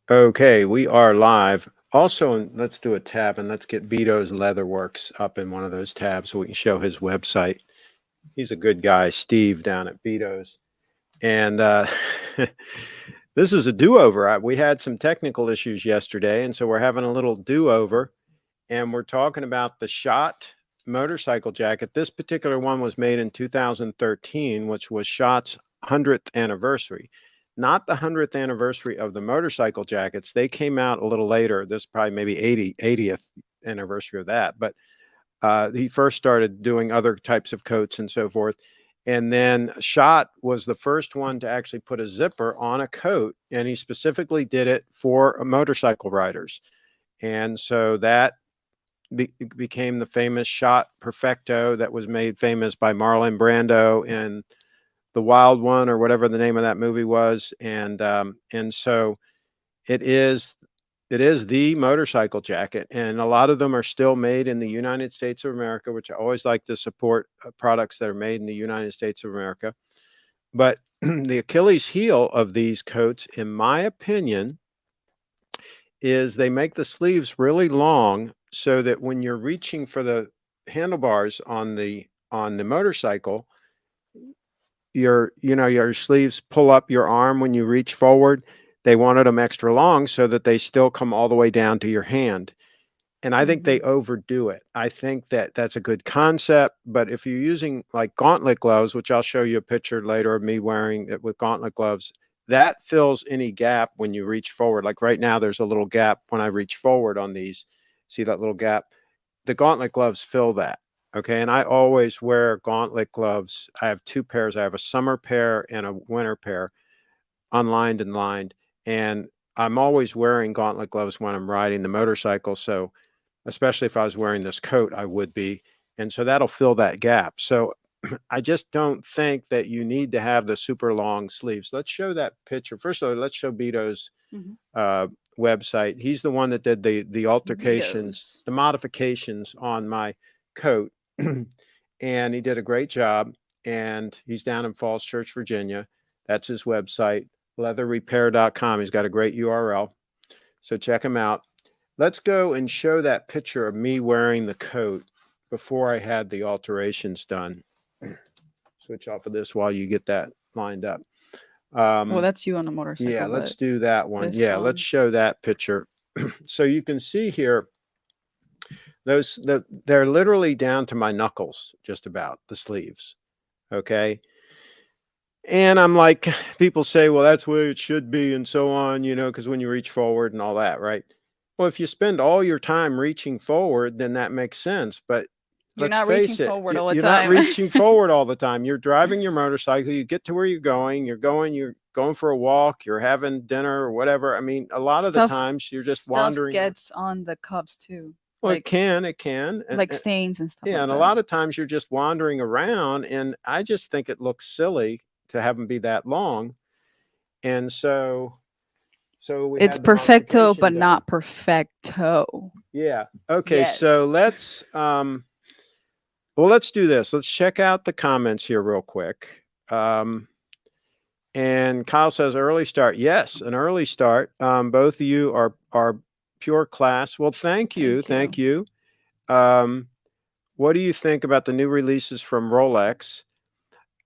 Okay, we are live. Also, let's do a tab and let's get Vito's Leatherworks up in one of those tabs so we can show his website. He's a good guy, Steve, down at Vito's. And this is a do-over. We had some technical issues yesterday, and so we're having a little do-over. And we're talking about the Schott motorcycle jacket. This particular one was made in 2013, which was Schott's 100th anniversary. Not the 100th anniversary of the motorcycle jackets. They came out a little later. This is probably maybe 80th anniversary of that. But he first started doing other types of coats and so forth. And then Schott was the first one to actually put a zipper on a coat, and he specifically did it for motorcycle riders. And so that became the famous Schott Perfecto that was made famous by Marlon Brando in The Wild One or whatever the name of that movie was. And so it is the motorcycle jacket, and a lot of them are still made in the United States of America, which I always like to support products that are made in the United States of America. But the Achilles heel of these coats, in my opinion, is they make the sleeves really long so that when you're reaching for the handlebars on the motorcycle, your sleeves pull up your arm when you reach forward. They wanted them extra long so that they still come all the way down to your hand. And I think they overdo it. I think that that's a good concept, but if you're using like gauntlet gloves, which I'll show you a picture later of me wearing it with gauntlet gloves, that fills any gap when you reach forward. Like right now, there's a little gap when I reach forward on these. See that little gap? The gauntlet gloves fill that. Okay. And I always wear gauntlet gloves. I have two pairs. I have a summer pair and a winter pair, unlined and lined. And I'm always wearing gauntlet gloves when I'm riding the motorcycle. So, especially if I was wearing this coat, I would be. And so that'll fill that gap. So I just don't think that you need to have the super long sleeves. Let's show that picture. First of all, let's show Beto's website. He's the one that did the altercations, the modifications on my coat. And he did a great job. And he's down in Falls Church, Virginia. That's his website, leatherrepair.com. He's got a great URL. So check him out. Let's go and show that picture of me wearing the coat before I had the alterations done. Switch off of this while you get that lined up. Well, that's you on a motorcycle. Yeah, let's do that one. Yeah, let's show that picture. So you can see here, they're literally down to my knuckles, just about, the sleeves. Okay. And I'm like, people say, well, that's the way it should be and so on, because when you reach forward and all that, right? Well, if you spend all your time reaching forward, then that makes sense. But you're let's not face reaching it, forward all the you're time. not reaching forward all the time. You're driving your motorcycle, you get to where you're going for a walk, you're having dinner or whatever. I mean, a lot of the times you're just wandering. Stuff gets on the cups too. Well, it can. Like stains and stuff. Yeah, like and that. a lot of times you're just wandering around, and I just think it looks silly to have them be that long. And so it's perfecto, but not perfecto. Yeah. Okay. Yet. So let's let's do this. Let's check out the comments here real quick. And Kyle says early start. Yes, an early start. Both of you are pure class. Well, thank you. Thank you. What do you think about the new releases from Rolex?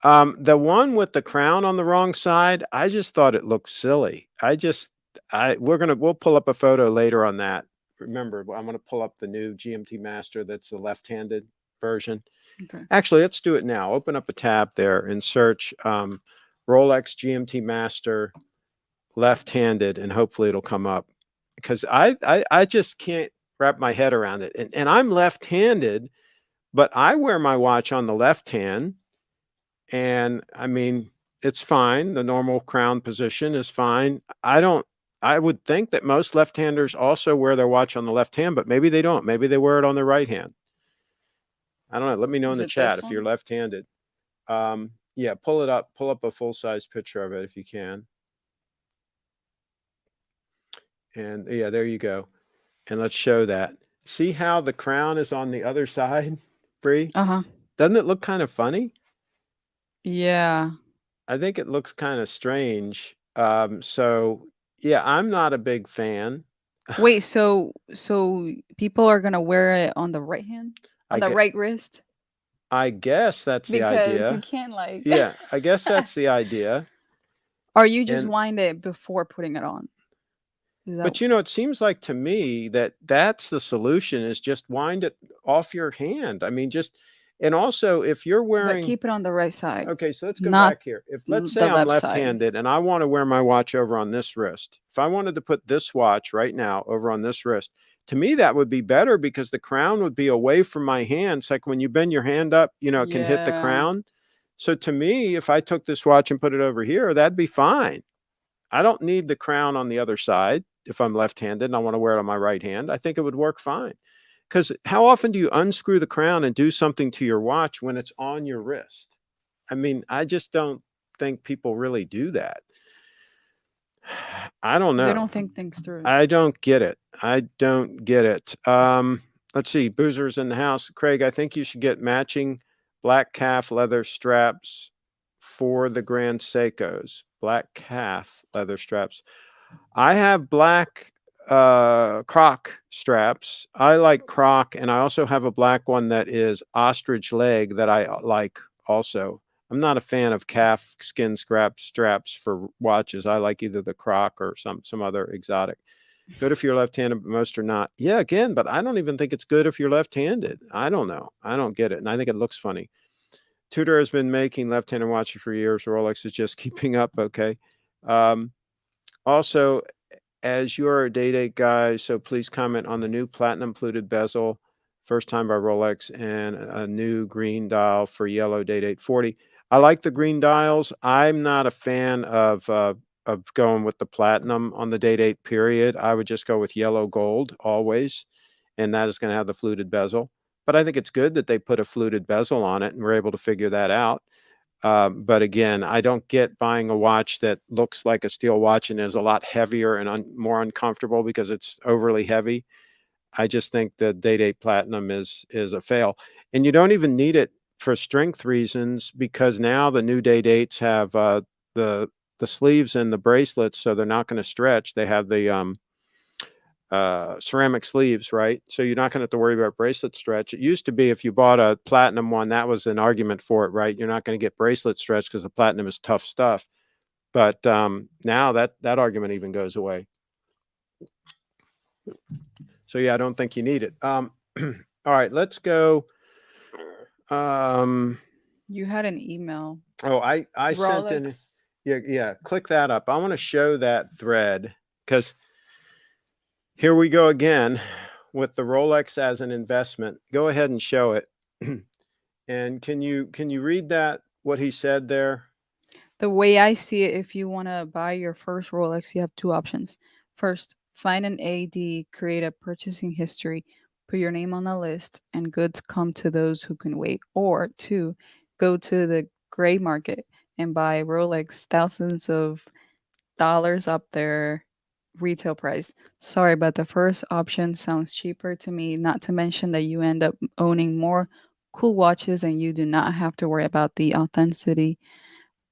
The one with the crown on the wrong side, I just thought it looked silly. We'll pull up a photo later on that. Remember, I'm going to pull up the new GMT Master. That's the left-handed version. Okay. Actually, let's do it now. Open up a tab there and search Rolex GMT Master left-handed, and hopefully it'll come up, because I just can't wrap my head around it. And I'm left-handed, but I wear my watch on the left hand. And I mean, it's fine. The normal crown position is fine. I would think that most left-handers also wear their watch on the left hand, but maybe they don't. Maybe they wear it on their right hand. I don't know. Let me know in the chat if you're left-handed. Yeah, pull it up. Pull up a full-size picture of it if you can. And yeah, there you go. And let's show that. See how the crown is on the other side, Bree? Doesn't it look kind of funny? Yeah. I think it looks kind of strange. So Yeah, I'm not a big fan. Wait, so people are gonna wear it on the right hand, on the right wrist, I guess that's the because you idea. can't like. Yeah, I guess that's the idea. Or you just And wind it before putting it on. Is that? but it seems like to me that that's the solution, is just wind it off your hand. I mean, just, and also if you're But wearing, keep it on the right side, okay, so let's go not back here. If let's say the I'm left side. left-handed and I want to wear my watch over on this wrist. If I wanted to put this watch right now over on this wrist, to me that would be better because the crown would be away from my hands. Like when you bend your hand up, it can hit the crown. So to me, if I took this watch and put it over here, that'd be fine. I don't need the crown on the other side if I'm left-handed and I want to wear it on my right hand. I think it would work fine. Because how often do you unscrew the crown and do something to your watch when it's on your wrist? I mean, I just don't think people really do that. I don't know. They don't think things through. I don't get it. I don't get it. Let's see. Boozer's in the house. Craig, I think you should get matching black calf leather straps for the Grand Seikos. Black calf leather straps. I have black croc straps. I like croc, and I also have a black one that is ostrich leg that I like also. I'm not a fan of calf skin straps for watches. I like either the croc or some other exotic. Good if you're left-handed, but most are not. Yeah, again, but I don't even think it's good if you're left-handed. I don't know. I don't get it, and I think it looks funny. Tudor has been making left-handed watches for years. Rolex is just keeping up. Okay. Also, as you're a date guy, so please comment on the new platinum fluted bezel, first time by Rolex, and a new green dial for yellow date 840. I like the green dials. I'm not a fan of going with the platinum on the date 8 period. I would just go with yellow gold always, and that is going to have the fluted bezel. But I think it's good that they put a fluted bezel on it, and we're able to figure that out. But again, I don't get buying a watch that looks like a steel watch and is a lot heavier and more uncomfortable because it's overly heavy. I just think the Date 8 Platinum is a fail. And you don't even need it for strength reasons, because now the new Date 8s have the sleeves and the bracelets, so they're not going to stretch. They have the ceramic sleeves, right? So you're not going to have to worry about bracelet stretch. It used to be if you bought a platinum one, that was an argument for it, right? You're not going to get bracelet stretch because the platinum is tough stuff. But now that argument even goes away. So yeah, I don't think you need it. All right, let's go. You had an email. Oh, I sent in. Yeah. Click that up. I want to show that thread because here we go again with the Rolex as an investment. Go ahead and show it. And can you read that, what he said there? The way I see it, if you want to buy your first Rolex, you have two options. First, find an AD, create a purchasing history, put your name on the list, and goods come to those who can wait. Or two, go to the gray market and buy Rolex thousands of dollars up their retail price. Sorry, but the first option sounds cheaper to me, not to mention that you end up owning more cool watches and you do not have to worry about the authenticity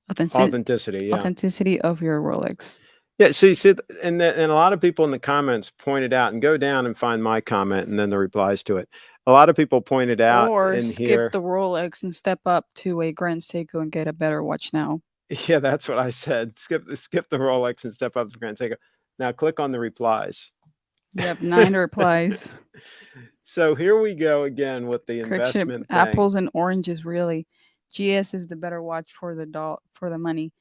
of your Rolex. Yeah, see, and a lot of people in the comments pointed out, and go down and find my comment and then the replies to it. A lot of people pointed out or skip the Rolex and step up to a Grand Seiko and get a better watch now. Yeah, that's what I said. Skip the Rolex and step up to Grand Seiko. Now click on the replies. Yep, 9 replies. So here we go again with the investment thing. Apples and oranges, really. GS is the better watch for the money.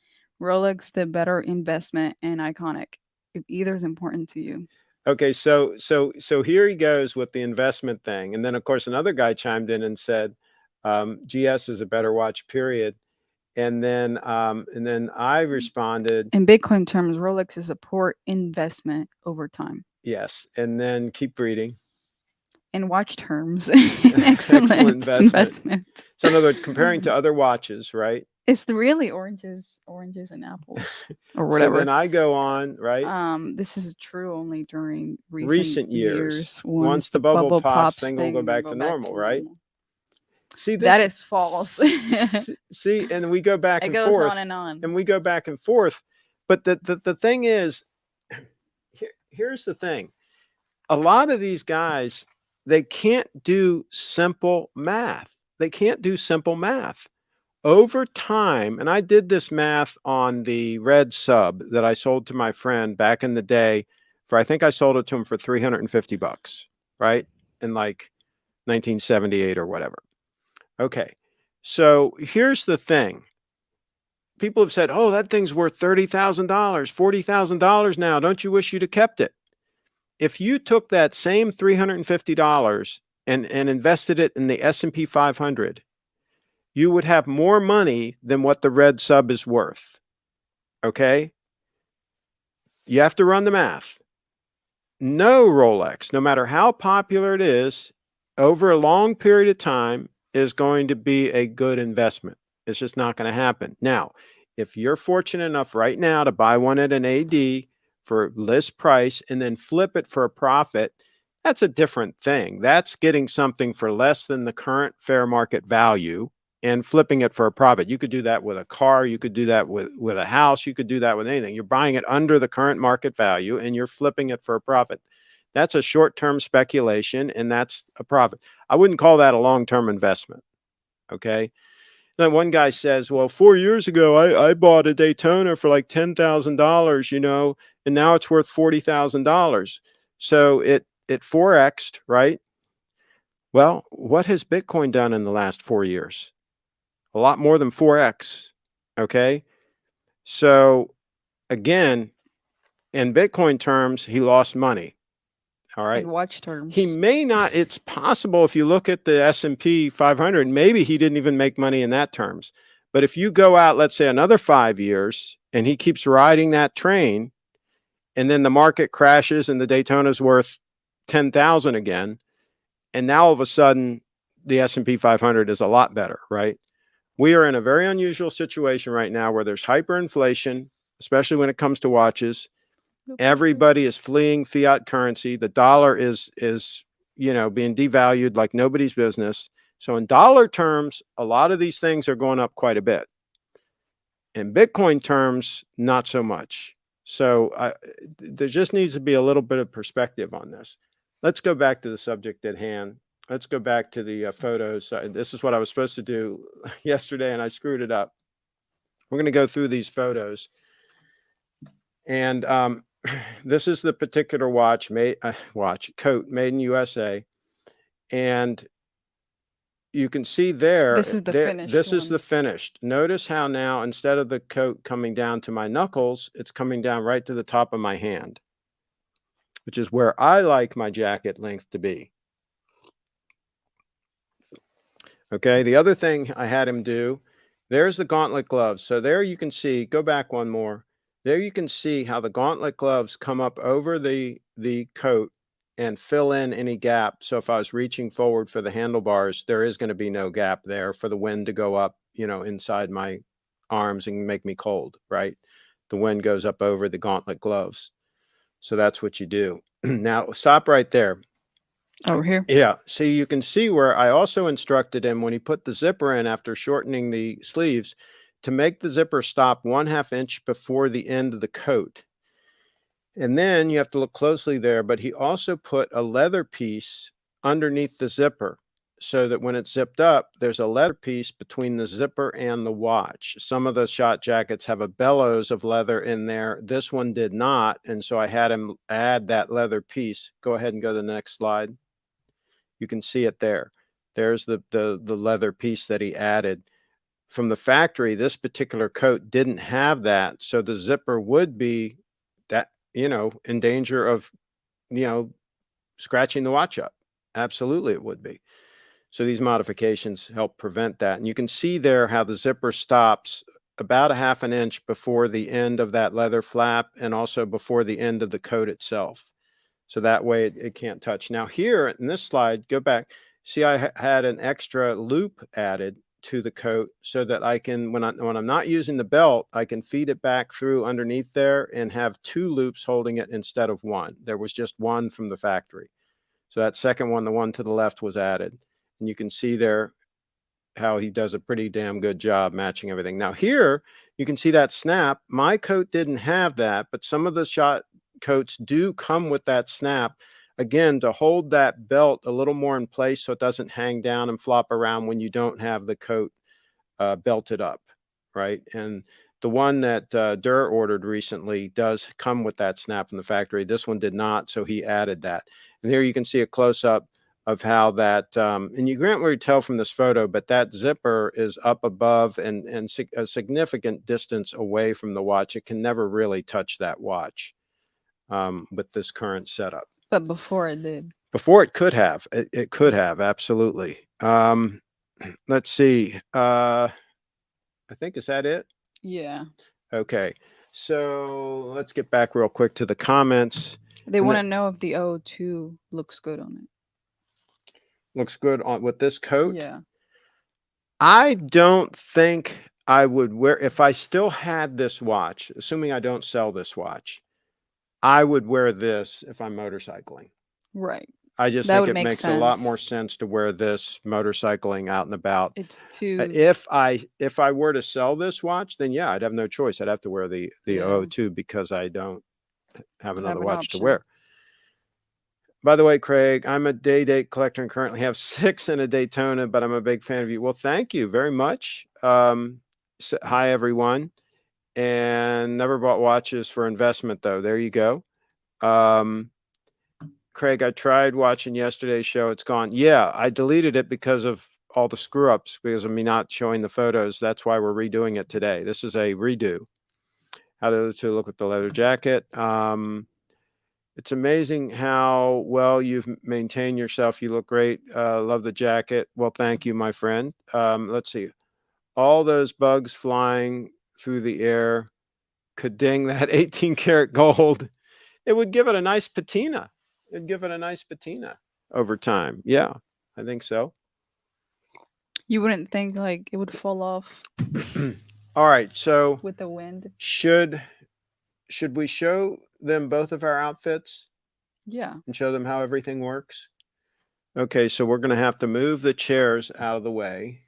Rolex the better investment and iconic. If either is important to you. Okay, so here he goes with the investment thing, and then of course another guy chimed in and said, GS is a better watch, period. And then I responded, in Bitcoin terms, Rolex is a poor investment over time. Yes, and then keep reading. In watch terms, excellent investment. So in other words, comparing to other watches, right? It's really oranges and apples or whatever. So then I go on, right? This is true only during recent years. Once the bubble pops, things will go back to normal, right? See, that is false. See, and we go back and forth. It goes on and on. And we go back and forth. But the thing is, here's the thing. A lot of these guys, they can't do simple math. They can't do simple math. Over time, and I did this math on the red sub that I sold to my friend back in the day for, I think I sold it to him for $350, right? In like 1978 or whatever. Okay. So here's the thing. People have said, oh, that thing's worth $30,000, $40,000 now. Don't you wish you'd have kept it? If you took that same $350 and invested it in the S&P 500, you would have more money than what the red sub is worth. Okay? You have to run the math. No Rolex, no matter how popular it is, over a long period of time is going to be a good investment. It's just not going to happen. Now, if you're fortunate enough right now to buy one at an AD for list price and then flip it for a profit, that's a different thing. That's getting something for less than the current fair market value and flipping it for a profit. You could do that with a car. You could do that with a house. You could do that with anything. You're buying it under the current market value and you're flipping it for a profit. That's a short-term speculation, and that's a profit. I wouldn't call that a long-term investment. Okay. Then one guy says, well, 4 years ago, I bought a Daytona for like $10,000, and now it's worth $40,000. So it 4x'd, right? Well, what has Bitcoin done in the last 4 years? A lot more than 4x. Okay. So again, in Bitcoin terms, he lost money. All right. In watch terms. He may not, it's possible if you look at the S&P 500, maybe he didn't even make money in that terms. But if you go out, let's say another 5 years and he keeps riding that train and then the market crashes and the Daytona's worth 10,000 again, and now all of a sudden the S&P 500 is a lot better, right? We are in a very unusual situation right now where there's hyperinflation, especially when it comes to watches. Everybody is fleeing fiat currency. The dollar is being devalued like nobody's business. So in dollar terms, a lot of these things are going up quite a bit. In Bitcoin terms, not so much. So there just needs to be a little bit of perspective on this. Let's go back to the subject at hand. Let's go back to the photos. This is what I was supposed to do yesterday, and I screwed it up. We're going to go through these photos. And this is the particular coat made in USA. And you can see there. This is the finished This is one. the finished. Notice how now, instead of the coat coming down to my knuckles, it's coming down right to the top of my hand, which is where I like my jacket length to be. Okay, the other thing I had him do, there's the gauntlet gloves. So there you can see, go back one more. There you can see how the gauntlet gloves come up over the coat and fill in any gap. So if I was reaching forward for the handlebars, there is going to be no gap there for the wind to go up, inside my arms and make me cold, right? The wind goes up over the gauntlet gloves. So that's what you do. Now, stop right there. Over here? Yeah. See, you can see where I also instructed him when he put the zipper in after shortening the sleeves to make the zipper stop 1/2 inch before the end of the coat. And then you have to look closely there, but he also put a leather piece underneath the zipper so that when it's zipped up, there's a leather piece between the zipper and the watch. Some of the Schott jackets have a bellows of leather in there. This one did not. And so I had him add that leather piece. Go ahead and go to the next slide. You can see it there. There's the leather piece that he added. From the factory, this particular coat didn't have that. So the zipper would be that, in danger of, scratching the watch up. Absolutely, it would be. So these modifications help prevent that. And you can see there how the zipper stops about 1/2 inch before the end of that leather flap and also before the end of the coat itself. So that way it can't touch. Now here in this slide, go back. See, I had an extra loop added to the coat so that I can, when I'm not using the belt, I can feed it back through underneath there and have 2 loops holding it instead of 1. There was just 1 from the factory. So that second one, the one to the left, was added. And you can see there how he does a pretty damn good job matching everything. Now here, you can see that snap. My coat didn't have that, but some of the Schott coats do come with that snap, again, to hold that belt a little more in place so it doesn't hang down and flop around when you don't have the coat belted up, right? And the one that Durr ordered recently does come with that snap from the factory. This one did not, so he added that. And here you can see a close-up of how that, and you can't really tell from this photo, but that zipper is up above and a significant distance away from the watch. It can never really touch that watch with this current setup. But before it did. Before it could have. It could have, absolutely. Let's see. I think, is that it? Yeah. Okay. So let's get back real quick to the comments. They want to know if the 002 looks good on it. Looks good on with this coat? Yeah. I don't think I would wear, if I still had this watch, assuming I don't sell this watch, I would wear this if I'm motorcycling. Right. I just That think would it make makes a lot sense. more sense to wear this motorcycling out and about. It's too. If I were to sell this watch, then yeah, I'd have no choice. I'd have to wear the Yeah. 002 because I don't have another an watch to option. wear. By the way, Craig, I'm a day-date collector and currently have 6 in a Daytona, but I'm a big fan of you. Well, thank you very much. Hi, everyone. And never bought watches for investment, though. There you go. Craig, I tried watching yesterday's show. It's gone. Yeah, I deleted it because of all the screw-ups, because of me not showing the photos. That's why we're redoing it today. This is a redo. How do the two look with the leather jacket? It's amazing how well you've maintained yourself. You look great. Love the jacket. Well, thank you, my friend. Let's see. All those bugs flying through the air could ding that 18 karat gold. It would give it a nice patina. It'd give it a nice patina over time. Yeah, I think so. You wouldn't think like it would fall off All right. So with the wind. should we show them both of our outfits? Yeah. And show them how everything works? Okay, so we're going to have to move the chairs out of the way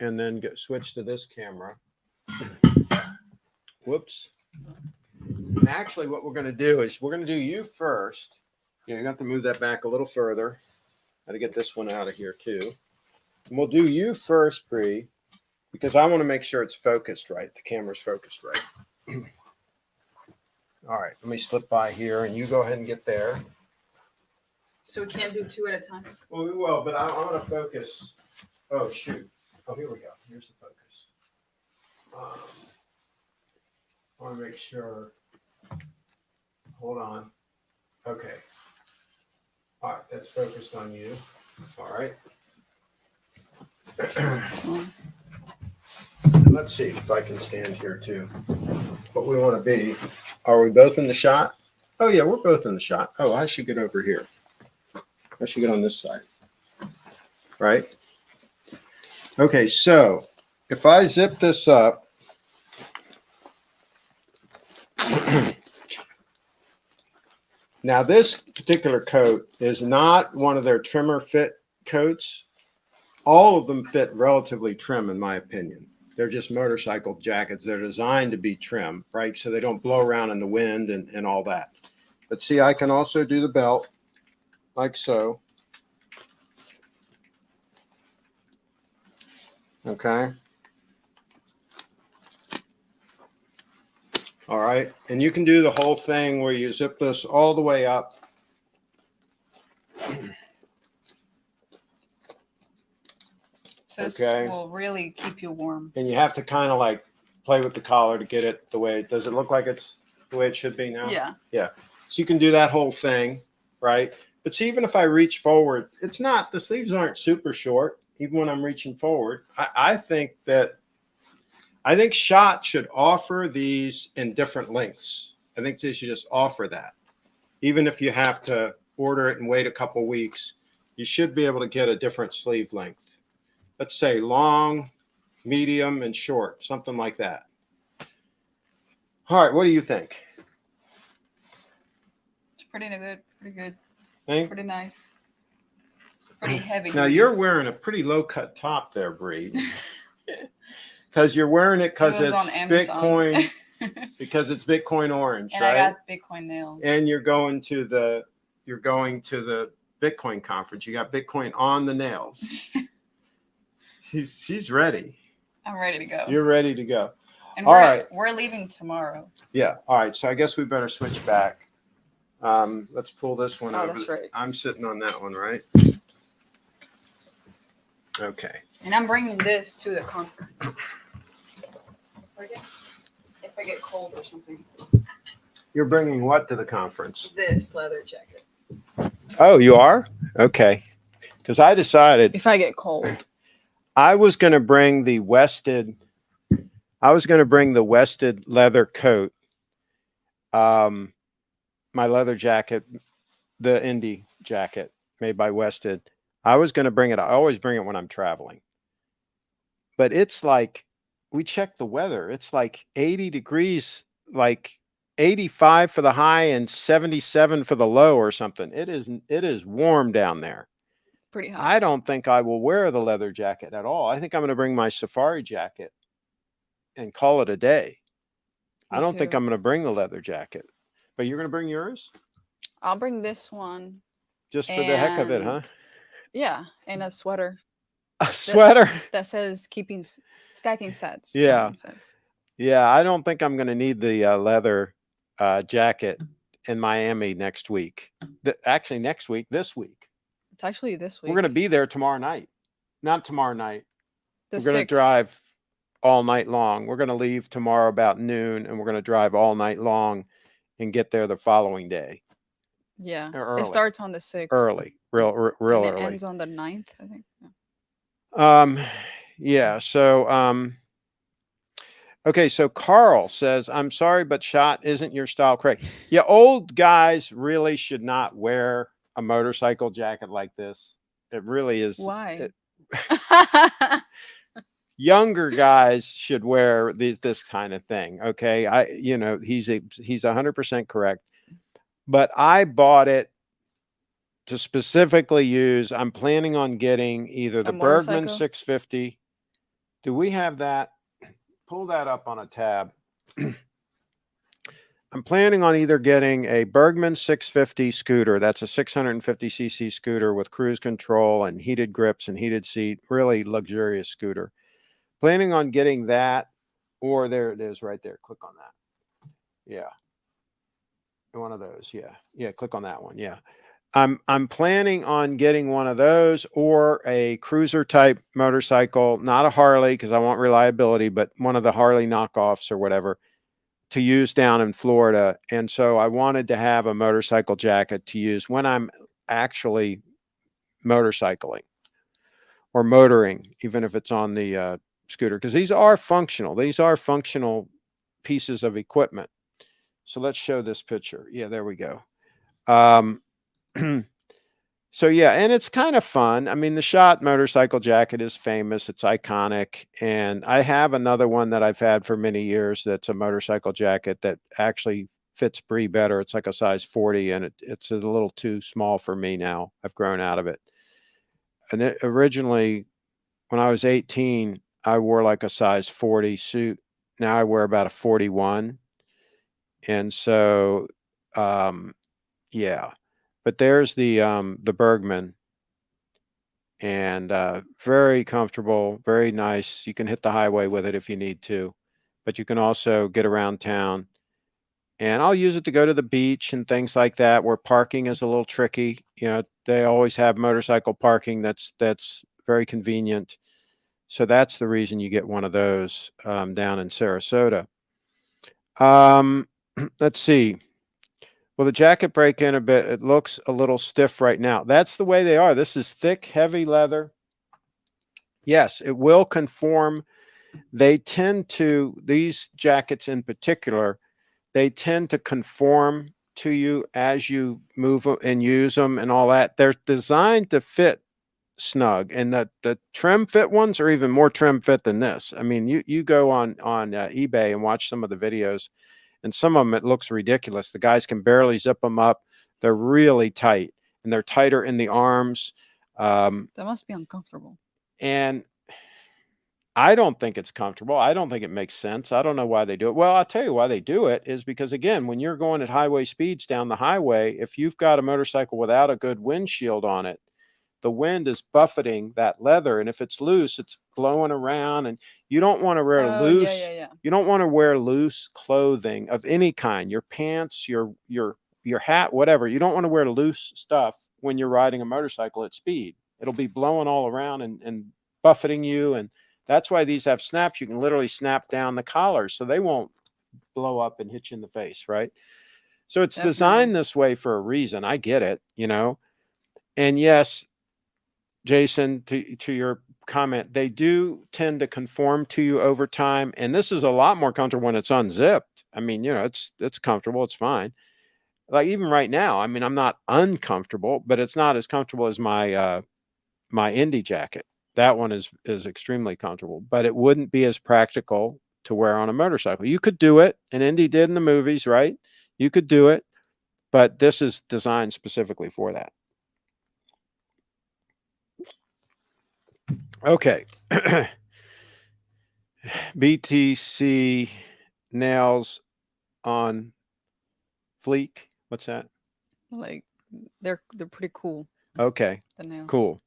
and then switch to this camera. Whoops. And actually, what we're going to do is we're going to do you first. Yeah, you have to move that back a little further. Got to get this one out of here too. And we'll do you first, Bree, because I want to make sure it's focused right. The camera's focused right. All right, let me slip by here and you go ahead and get there. So we can't do 2 at a time? Well, we will, but I want to focus. Oh, shoot. Oh, here we go. Here's the focus. I want to make sure. Hold on. Okay. All right, that's focused on you. All right. Let's see if I can stand here too. What we want to be. Are we both in the shot? Oh, yeah, we're both in the shot. Oh, I should get over here. I should get on this side. Right? Okay, so if I zip this up, now this particular coat is not one of their trimmer fit coats. All of them fit relatively trim, in my opinion. They're just motorcycle jackets. They're designed to be trim, right? So they don't blow around in the wind and all that. But see, I can also do the belt like so. Okay. All right. And you can do the whole thing where you zip this all the way up. So this will really keep you warm. And you have to kind of like play with the collar to get it the way. Does it look like it's the way it should be now? Yeah. Yeah. So you can do that whole thing, right? But see, even if I reach forward, it's not, the sleeves aren't super short, even when I'm reaching forward. I think Schott should offer these in different lengths. I think they should just offer that. Even if you have to order it and wait a couple weeks, you should be able to get a different sleeve length. Let's say long, medium, and short, something like that. All right, what do you think? It's pretty good. Pretty good. Think? Pretty nice. Pretty heavy. Now you're wearing a pretty low cut top there, Bree. Because you're wearing it because it's Bitcoin because it's Bitcoin orange, And right? I got Bitcoin nails. And you're going to the Bitcoin conference. You got Bitcoin on the nails. She's ready. I'm ready to go. You're ready to go. And All right. We're leaving tomorrow. Yeah. All right. So I guess we better switch back. Let's pull this one over. That's right. I'm sitting on that one, right? Okay. And I'm bringing this to the conference. I guess if I get cold or something. You're bringing what to the conference? This leather jacket. Oh, you are? Okay. Because I decided if I get cold, I was going to bring the wested leather coat. My leather jacket, the Indy jacket made by Wested. I was going to bring it. I always bring it when I'm traveling. But it's like, we checked the weather. It's like 80 degrees, like 85 for the high and 77 for the low or something. It is warm down there. pretty hot. I don't think I will wear the leather jacket at all. I think I'm going to bring my safari jacket and call it a day. I don't think I'm going to bring the leather jacket. But you're going to bring yours? I'll bring this one. Just for the heck of it, huh? Yeah, and a sweater. A sweater? That says stacking sets. Yeah. Stacking sets. Yeah, I don't think I'm going to need the leather jacket in Miami next week. Actually, this week. It's actually this week. We're going to be there tomorrow night. Not tomorrow night. We're going to 6th. drive all night long. We're going to leave tomorrow about noon, and we're going to drive all night long and get there the following day. Yeah. Early. It starts on the 6th. Early. Real and early. It ends on the 9th, I think. Yeah. So, okay. So Carl says, I'm sorry, but Schott isn't your style, Craig. Yeah. Old guys really should not wear a motorcycle jacket like this. It really is. Why? Younger guys should wear this kind of thing. Okay. He's 100% correct, but I bought it to specifically use. I'm planning on getting either the Bergman 650. Do we have that? Pull that up on a tab. I'm planning on either getting a Bergman 650 scooter. That's a 650cc scooter with cruise control and heated grips and heated seat. Really luxurious scooter. Planning on getting that, or there it is right there. Click on that. Yeah. One of those. Yeah. Yeah. Click on that one. Yeah. I'm planning on getting one of those or a cruiser type motorcycle, not a Harley because I want reliability, but one of the Harley knockoffs or whatever to use down in Florida. And so I wanted to have a motorcycle jacket to use when I'm actually motorcycling or motoring, even if it's on the scooter, because these are functional. These are functional pieces of equipment. So let's show this picture. Yeah, there we go. So yeah, and it's kind of fun. I mean, the Schott motorcycle jacket is famous. It's iconic. And I have another one that I've had for many years that's a motorcycle jacket that actually fits Bree better. It's like a size 40 and it's a little too small for me now. I've grown out of it. And originally, when I was 18, I wore like a size 40 suit. Now I wear about a 41. And so, yeah. But there's the Bergman, and very comfortable, very nice. You can hit the highway with it if you need to, but you can also get around town. And I'll use it to go to the beach and things like that, where parking is a little tricky. They always have motorcycle parking that's very convenient. So that's the reason you get one of those down in Sarasota. Let's see. Well, the jacket break in a bit. It looks a little stiff right now. That's the way they are. This is thick, heavy leather. Yes, it will conform. They tend to, these jackets in particular, they tend to conform to you as you move and use them and all that. They're designed to fit snug, and the trim fit ones are even more trim fit than this. I mean, you go on eBay and watch some of the videos. And some of them, it looks ridiculous. The guys can barely zip them up. They're really tight, and they're tighter in the arms. That must be uncomfortable. And I don't think it's comfortable. I don't think it makes sense. I don't know why they do it. Well, I'll tell you why they do it is because, again, when you're going at highway speeds down the highway, if you've got a motorcycle without a good windshield on it, the wind is buffeting that leather, and if it's loose, it's blowing around, and you don't want to wear Oh, yeah, yeah, loose. yeah. You don't want to wear loose clothing of any kind. Your pants, your hat, whatever. You don't want to wear loose stuff when you're riding a motorcycle at speed. It'll be blowing all around and buffeting you, and that's why these have snaps. You can literally snap down the collars so they won't blow up and hit you in the face, right? So it's Definitely. designed this way for a reason. I get it, you know. And yes, Jason, to your comment, they do tend to conform to you over time, and this is a lot more comfortable when it's unzipped. I mean, you know, it's comfortable, it's fine. Like even right now, I mean, I'm not uncomfortable, but it's not as comfortable as my Indy jacket. That one is extremely comfortable, but it wouldn't be as practical to wear on a motorcycle. You could do it, and Indy did in the movies, right? You could do it, but this is designed specifically for that. Okay. BTC nails on fleek. What's that? Like they're pretty cool. Okay, The nails. cool.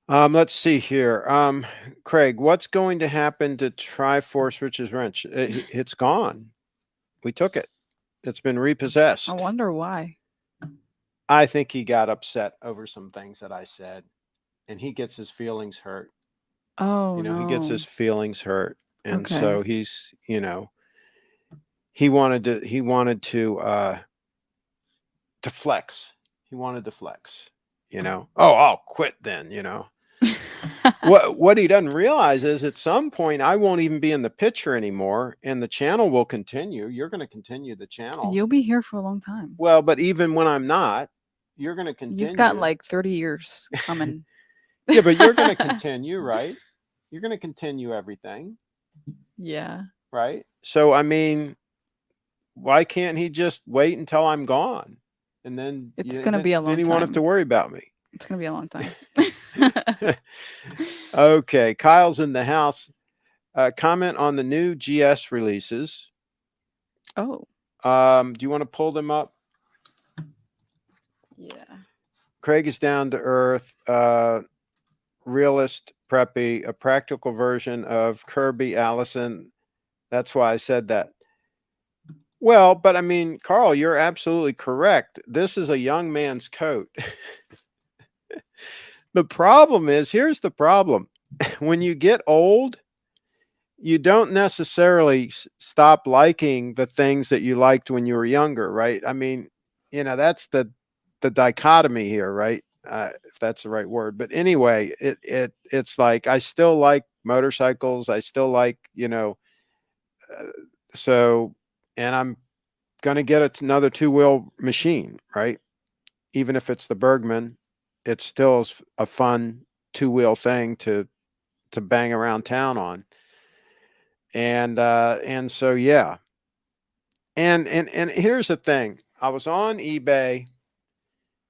Let's see here. Craig, what's going to happen to Triforce Rich's wrench? It's gone. We took it. It's been repossessed. I wonder why. I think he got upset over some things that I said, and he gets his feelings hurt. Oh, You know, no. he gets his feelings hurt, and Okay. so he's, you know, he wanted to flex. He wanted to flex. You know, oh, I'll quit then. You know, what he doesn't realize is at some point I won't even be in the picture anymore, and the channel will continue. You're going to continue the channel. You'll be here for a long time. Well, but even when I'm not, you're going to continue. You've got like 30 years coming. Yeah, but you're going to continue, right? You're going to continue everything. Yeah. Right. So, I mean, why can't he just wait until I'm gone? And then it's going to be a long time. Then he won't have to worry about me. It's going to be a long time. Okay. Kyle's in the house. Comment on the new GS releases. Oh. Do you want to pull them up? Yeah. Craig is down to earth. Realist, preppy, a practical version of Kirby Allison. That's why I said that. Well, but I mean, Carl, you're absolutely correct. This is a young man's coat. The problem is, here's the problem. When you get old, you don't necessarily stop liking the things that you liked when you were younger, right? I mean, you know, that's the dichotomy here, right? If that's the right word. But anyway, it's like I still like motorcycles. I still like, you know, so, and I'm going to get another two-wheel machine, right? Even if it's the Bergman, it still is a fun two-wheel thing to bang around town on. And so yeah. And here's the thing. I was on eBay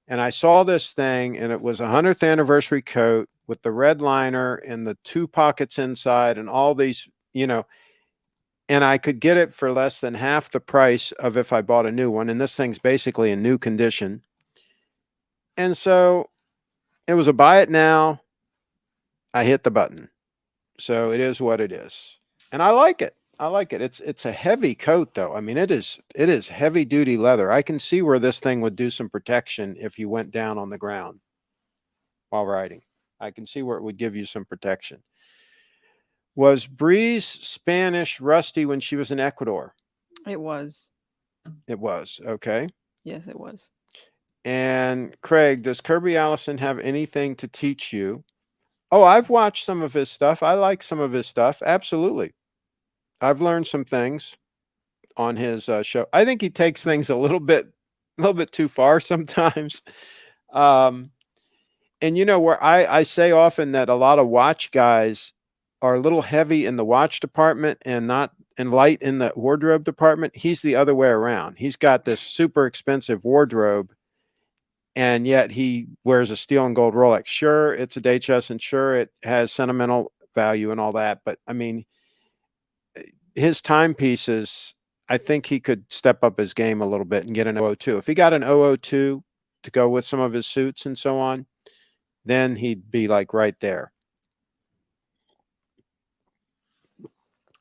and I saw this thing, and it was a 100th anniversary coat with the red liner and the two pockets inside and all these, you know, and I could get it for less than half the price of if I bought a new one. And this thing's basically in new condition. And so it was a buy it now. I hit the button. So it is what it is. And I like it. I like it. It's a heavy coat though. I mean, it is heavy duty leather. I can see where this thing would do some protection if you went down on the ground while riding. I can see where it would give you some protection. Was Breeze Spanish rusty when she was in Ecuador? It was. It was. Okay. Yes, it was. And Craig, does Kirby Allison have anything to teach you? Oh, I've watched some of his stuff. I like some of his stuff. Absolutely. I've learned some things on his show. I think he takes things a little bit too far sometimes. And you know, where I say often that a lot of watch guys are a little heavy in the watch department and not and light in the wardrobe department. He's the other way around. He's got this super expensive wardrobe, and yet he wears a steel and gold Rolex. Sure, it's a Datejust, and sure, it has sentimental value and all that. But I mean, his timepieces, I think he could step up his game a little bit and get an 002. If he got an 002 to go with some of his suits and so on, then he'd be like right there.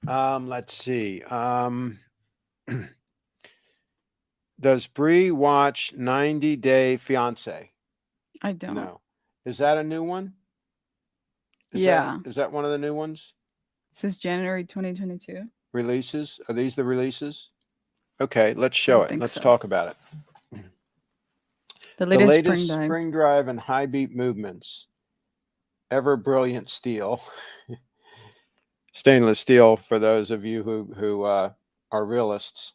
Let's see. Does Bree watch 90 Day Fiance? I don't. No. Is that a new one? Yeah. Is that one of the new ones? This is January 2022. Releases? Are these the releases? Okay, let's I show it. think Let's so. talk about it. The The latest latest spring dive. spring drive and high beat movements. Ever brilliant steel. Stainless steel for those of you who are realists.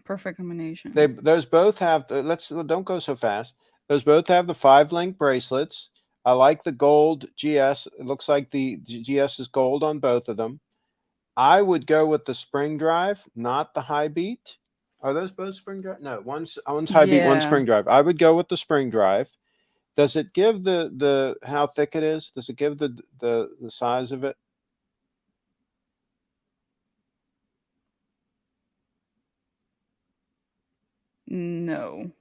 Perfect combination. Those both have the, don't go so fast. Those both have the 5-link bracelets. I like the gold GS. It looks like the GS is gold on both of them. I would go with the spring drive, not the high beat. Are those both spring drive? No, one's high beat, one's spring drive. I would go with the spring drive. Does it give the how thick it is? Does it give the size of it? No.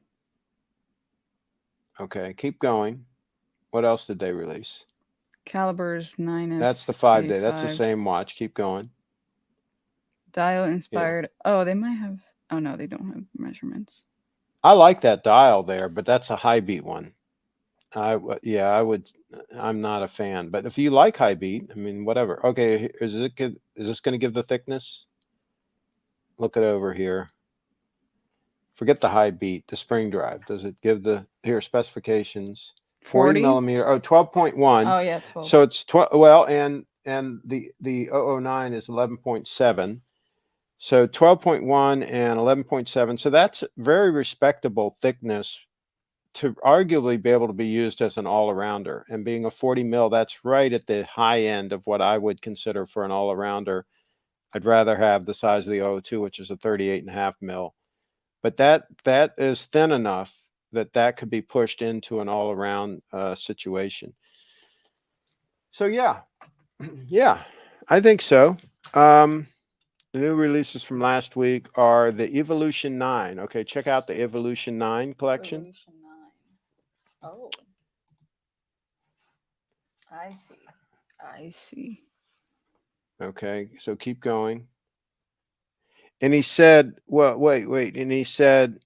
Okay, keep going. What else did they release? Calibers 9S. That's the 5-day. That's the same watch. Keep going. Dial inspired. Yeah. Oh, they might have. Oh no, they don't have measurements. I like that dial there, but that's a high beat one. I would. I'm not a fan, but if you like high beat, I mean, whatever. Okay, is this going to give the thickness? Look it over here. Forget the high beat, the spring drive. Does it give the specifications? 40 millimeter. Oh, 12.1. Oh yeah, 12. So it's 12. Well, and the 009 is 11.7. So 12.1 and 11.7. So that's very respectable thickness to arguably be able to be used as an all-arounder. And being a 40 mil, that's right at the high end of what I would consider for an all-arounder. I'd rather have the size of the 002, which is a 38.5 mil. But that is thin enough that could be pushed into an all-around situation. So yeah, yeah, I think so. The new releases from last week are the Evolution 9. Okay, check out the Evolution 9 collection. Evolution 9. Oh. I see. I see. Okay, so keep going. And he said, well, wait. And he said,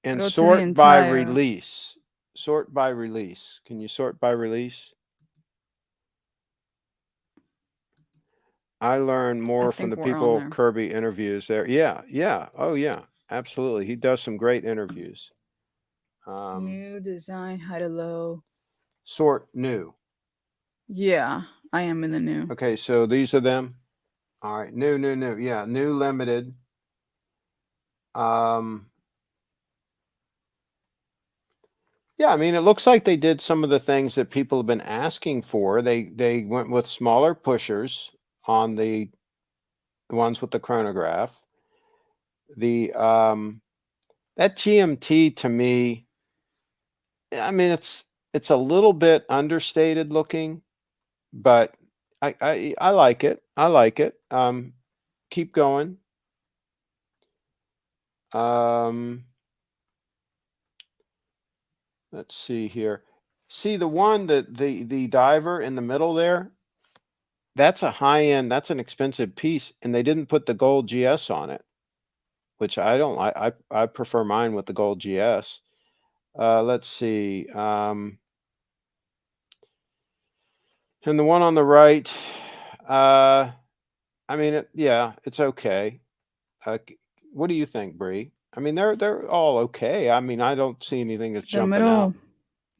and sort by release. Sort by release. Can you sort by release? I learned more from the people Kirby interviews there. Yeah. Oh, yeah. Absolutely. He does some great interviews. New design, high to low. Sort new. Yeah, I am in the new. Okay, so these are them. All right, new. Yeah, new limited. Yeah, I mean, it looks like they did some of the things that people have been asking for. They went with smaller pushers on the ones with the chronograph. The that GMT to me, I mean, it's a little bit understated looking, but I like it. I like it. Keep going. Let's see here. See the one that the diver in the middle there? That's a high end, that's an expensive piece, and they didn't put the gold GS on it, which I don't like. I prefer mine with the gold GS. Let's see. And the one on the right, I mean, it's okay. What do you think, Bree? I mean, they're all okay. I mean, I don't see anything that's jumping out.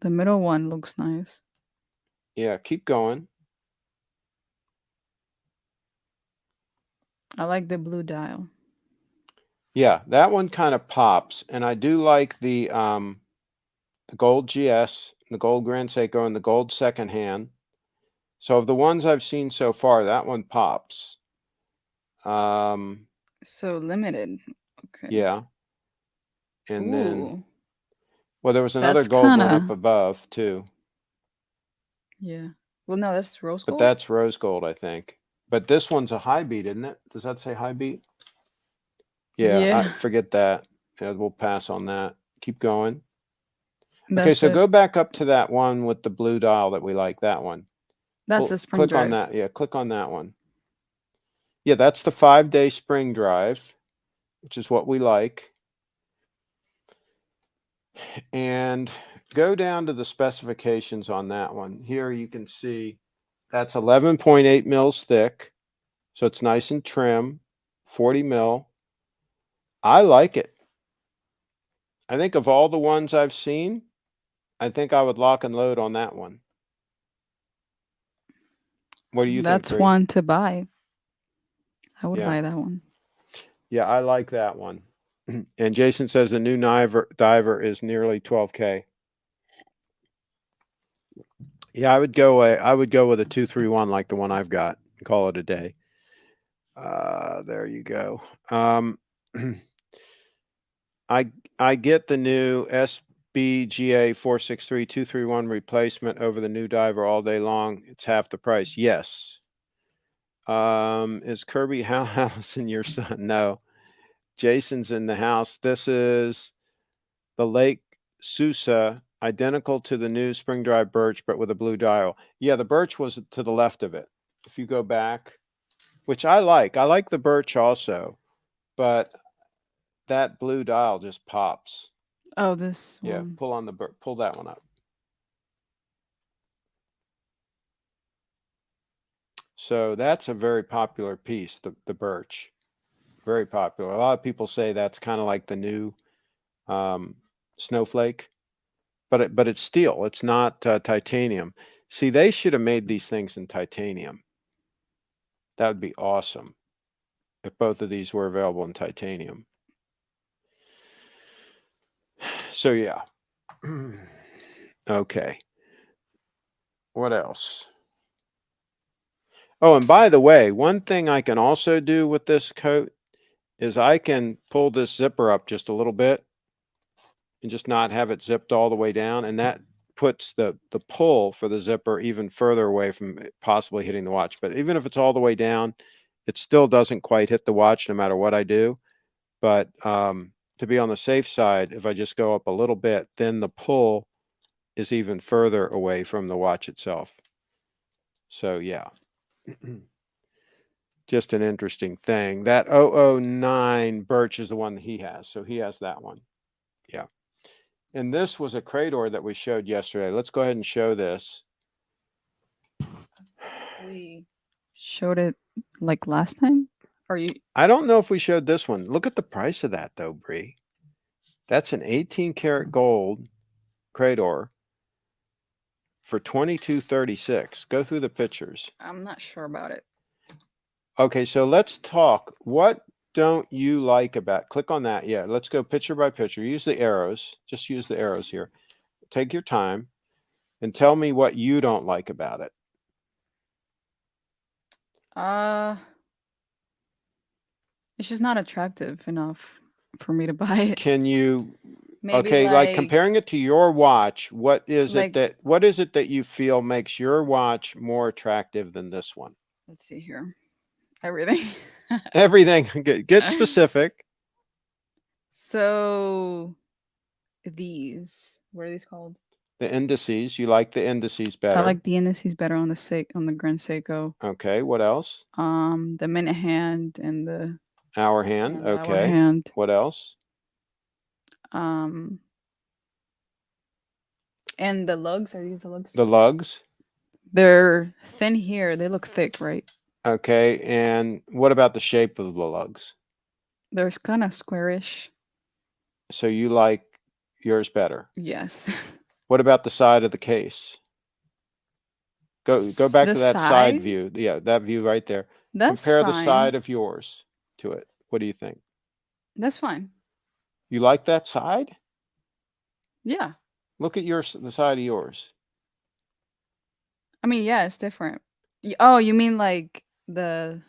The middle one looks nice. Yeah, keep going. I like the blue dial. Yeah, that one kind of pops, and I do like the gold GS, the gold Grand Seiko, and the gold secondhand. So of the ones I've seen so far, that one pops. So limited. Okay. Yeah. And then, well, there was That's another gold one up above too. Yeah. Well, no, that's rose but gold. that's rose gold, I think. But this one's a high beat, isn't it? Does that say high beat? Yeah, I Yeah, forget that. Yeah, we'll pass on that. Keep going. Okay, that's so the go back up to that one with the blue dial that we like, that one. that's the spring Click on drive. that. Yeah, click on that one. Yeah, that's the 5-day spring drive, which is what we like. And go down to the specifications on that one. Here you can see that's 11.8 mils thick. So it's nice and trim, 40 mil. I like it. I think of all the ones I've seen, I think I would lock and load on that one. What do you think, That's Bree? one to buy. I would Yeah. buy that one. Yeah, I like that one. And Jason says the new diver is nearly 12K. Yeah, I would go with a 231 like the one I've got. Call it a day. There you go. I get the new SBGA 463231 replacement over the new diver all day long. It's half the price. Yes. Is Kirby Allison your son? No. Jason's in the house. This is the Lake Susa, identical to the new Spring Drive Birch, but with a blue dial. Yeah, the Birch was to the left of it. If you go back, which I like the Birch also, but that blue dial just pops. Oh, this Yeah, one. pull that one up. So that's a very popular piece, the Birch. Very popular. A lot of people say that's kind of like the new Snowflake, but it's steel. It's not titanium. See, they should have made these things in titanium. That would be awesome if both of these were available in titanium. So yeah. Okay. What else? Oh, and by the way, one thing I can also do with this coat is I can pull this zipper up just a little bit and just not have it zipped all the way down, and that puts the pull for the zipper even further away from possibly hitting the watch. But even if it's all the way down, it still doesn't quite hit the watch no matter what I do. But to be on the safe side, if I just go up a little bit, then the pull is even further away from the watch itself. So yeah. Just an interesting thing. That 009 Birch is the one that he has. So he has that one. Yeah. And this was a Crador that we showed yesterday. Let's go ahead and show this. We showed it like last time. Or you? I don't know if we showed this one. Look at the price of that though, Bree. That's an 18 karat gold Crador for $22.36. Go through the pictures. I'm not sure about it. Okay, so let's talk. What don't you like about? Click on that. Yeah, let's go picture by picture. Use the arrows. Just use the arrows here. Take your time and tell me what you don't like about it. Uh, it's just not attractive enough for me to buy it. Can you Maybe okay, like comparing it to your watch, what is it that you feel makes your watch more attractive than this one? Let's see here. Everything. Everything. Get specific. So these, what are these called? The indices. You like the indices I better. like the indices better on the Grand Seiko. Okay, what else? The minute hand and the Hour hand. and the hour Okay. hand. What else? And the lugs, are these the lugs? The lugs. They're thin here. They look thick, right? Okay, and what about the shape of the lugs? They're kind of squarish. So you like yours better. Yes. What about the side of the case? Go back The to that side side? view. Yeah, that view right there. That's Compare the fine. side of yours to it. What do you think? That's fine. You like that side? Yeah. Look at the side of yours. I mean, yeah, it's different. Oh, you mean like the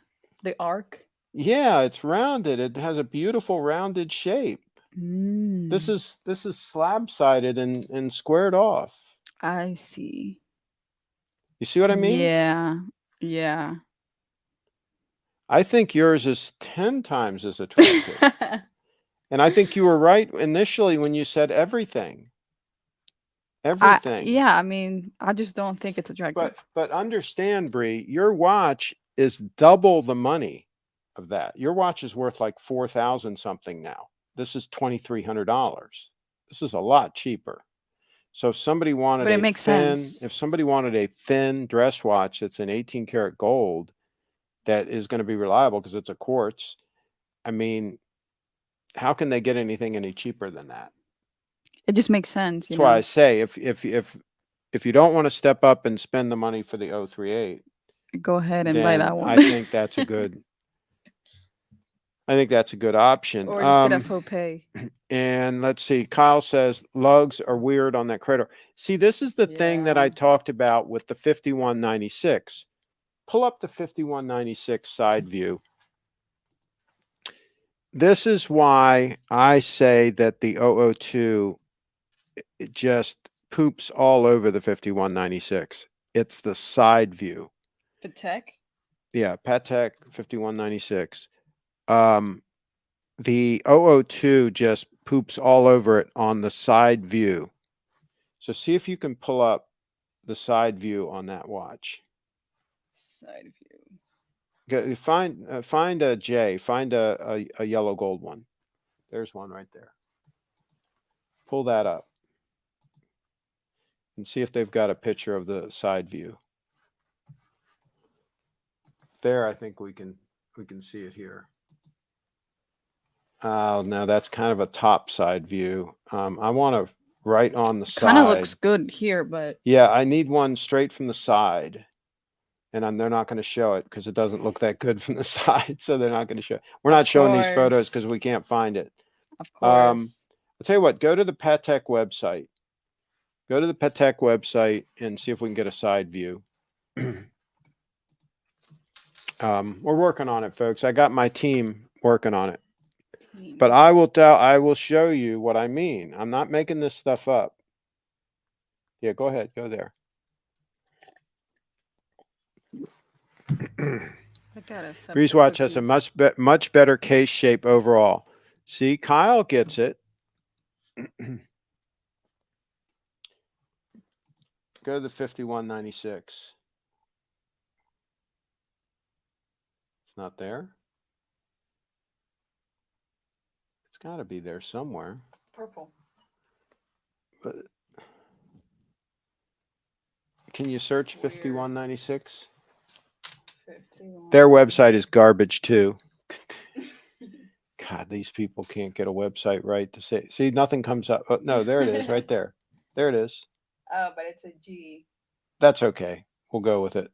arc? Yeah, it's rounded. It has a beautiful rounded shape. This Mm, is slab sided and squared off. I see. You see what I mean? Yeah. Yeah. I think yours is 10 times as attractive. And I think you were right initially when you said everything. Everything. Yeah, I mean, I just don't think it's attractive. But understand, Bree, your watch is double the money of that. Your watch is worth like 4,000 something now. This is $2,300. This is a lot cheaper. So if somebody wanted But it a makes thin, sense. if somebody wanted a thin dress watch that's an 18 karat gold that is going to be reliable because it's a quartz, I mean, how can they get anything any cheaper than that? It just makes sense, That's why I know. say if you don't want to step up and spend the money for the 038, Go ahead and buy then that I one. think that's a good option. Or just get a faux pay. And let's see, Kyle says lugs are weird on that cradle. See, this is the thing that I Yeah. talked about with the 5196. Pull up the 5196 side view. This is why I say that the 002 it just poops all over the 5196. It's the side view. Patek? Yeah, Patek 5196. The 002 just poops all over it on the side view. So see if you can pull up the side view on that watch. Side view. Go, find a J, find a yellow gold one. There's one right there. Pull that up and see if they've got a picture of the side view. There, I think we can see it here. Oh, no, that's kind of a top side view. I want to right on the side. Kind of looks good here, but yeah, I need one straight from the side. And they're not going to show it because it doesn't look that good from the side. So they're not going to show it. We're not showing these photos because we can't find it. Of course. I'll tell you what, go to the Patek website. Go to the Patek website and see if we can get a side view. We're working on it, folks. I got my team working on it. But I will show you what I mean. I'm not making this stuff up. Yeah, go ahead. Go there. Breeze Watch has a much better case shape overall. See, Kyle gets it. Go to the 5196. It's not there. It's got to be there somewhere. Purple. But can you search 5196? Their website is garbage too. God, these people can't get a website right to say. See, nothing comes up. Oh, no, there it is, right there. There it is. Oh, but it's a G. That's okay. We'll go with it.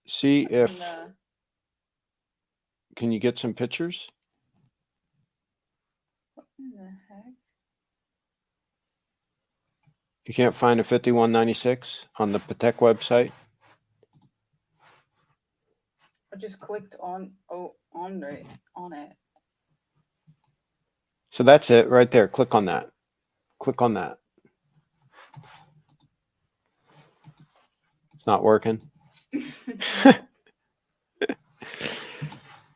See if. Can you get some pictures? What in the heck? You can't find a 5196 on the Patek website? I just clicked on it. So that's it right there. Click on that. Click on that. It's not working.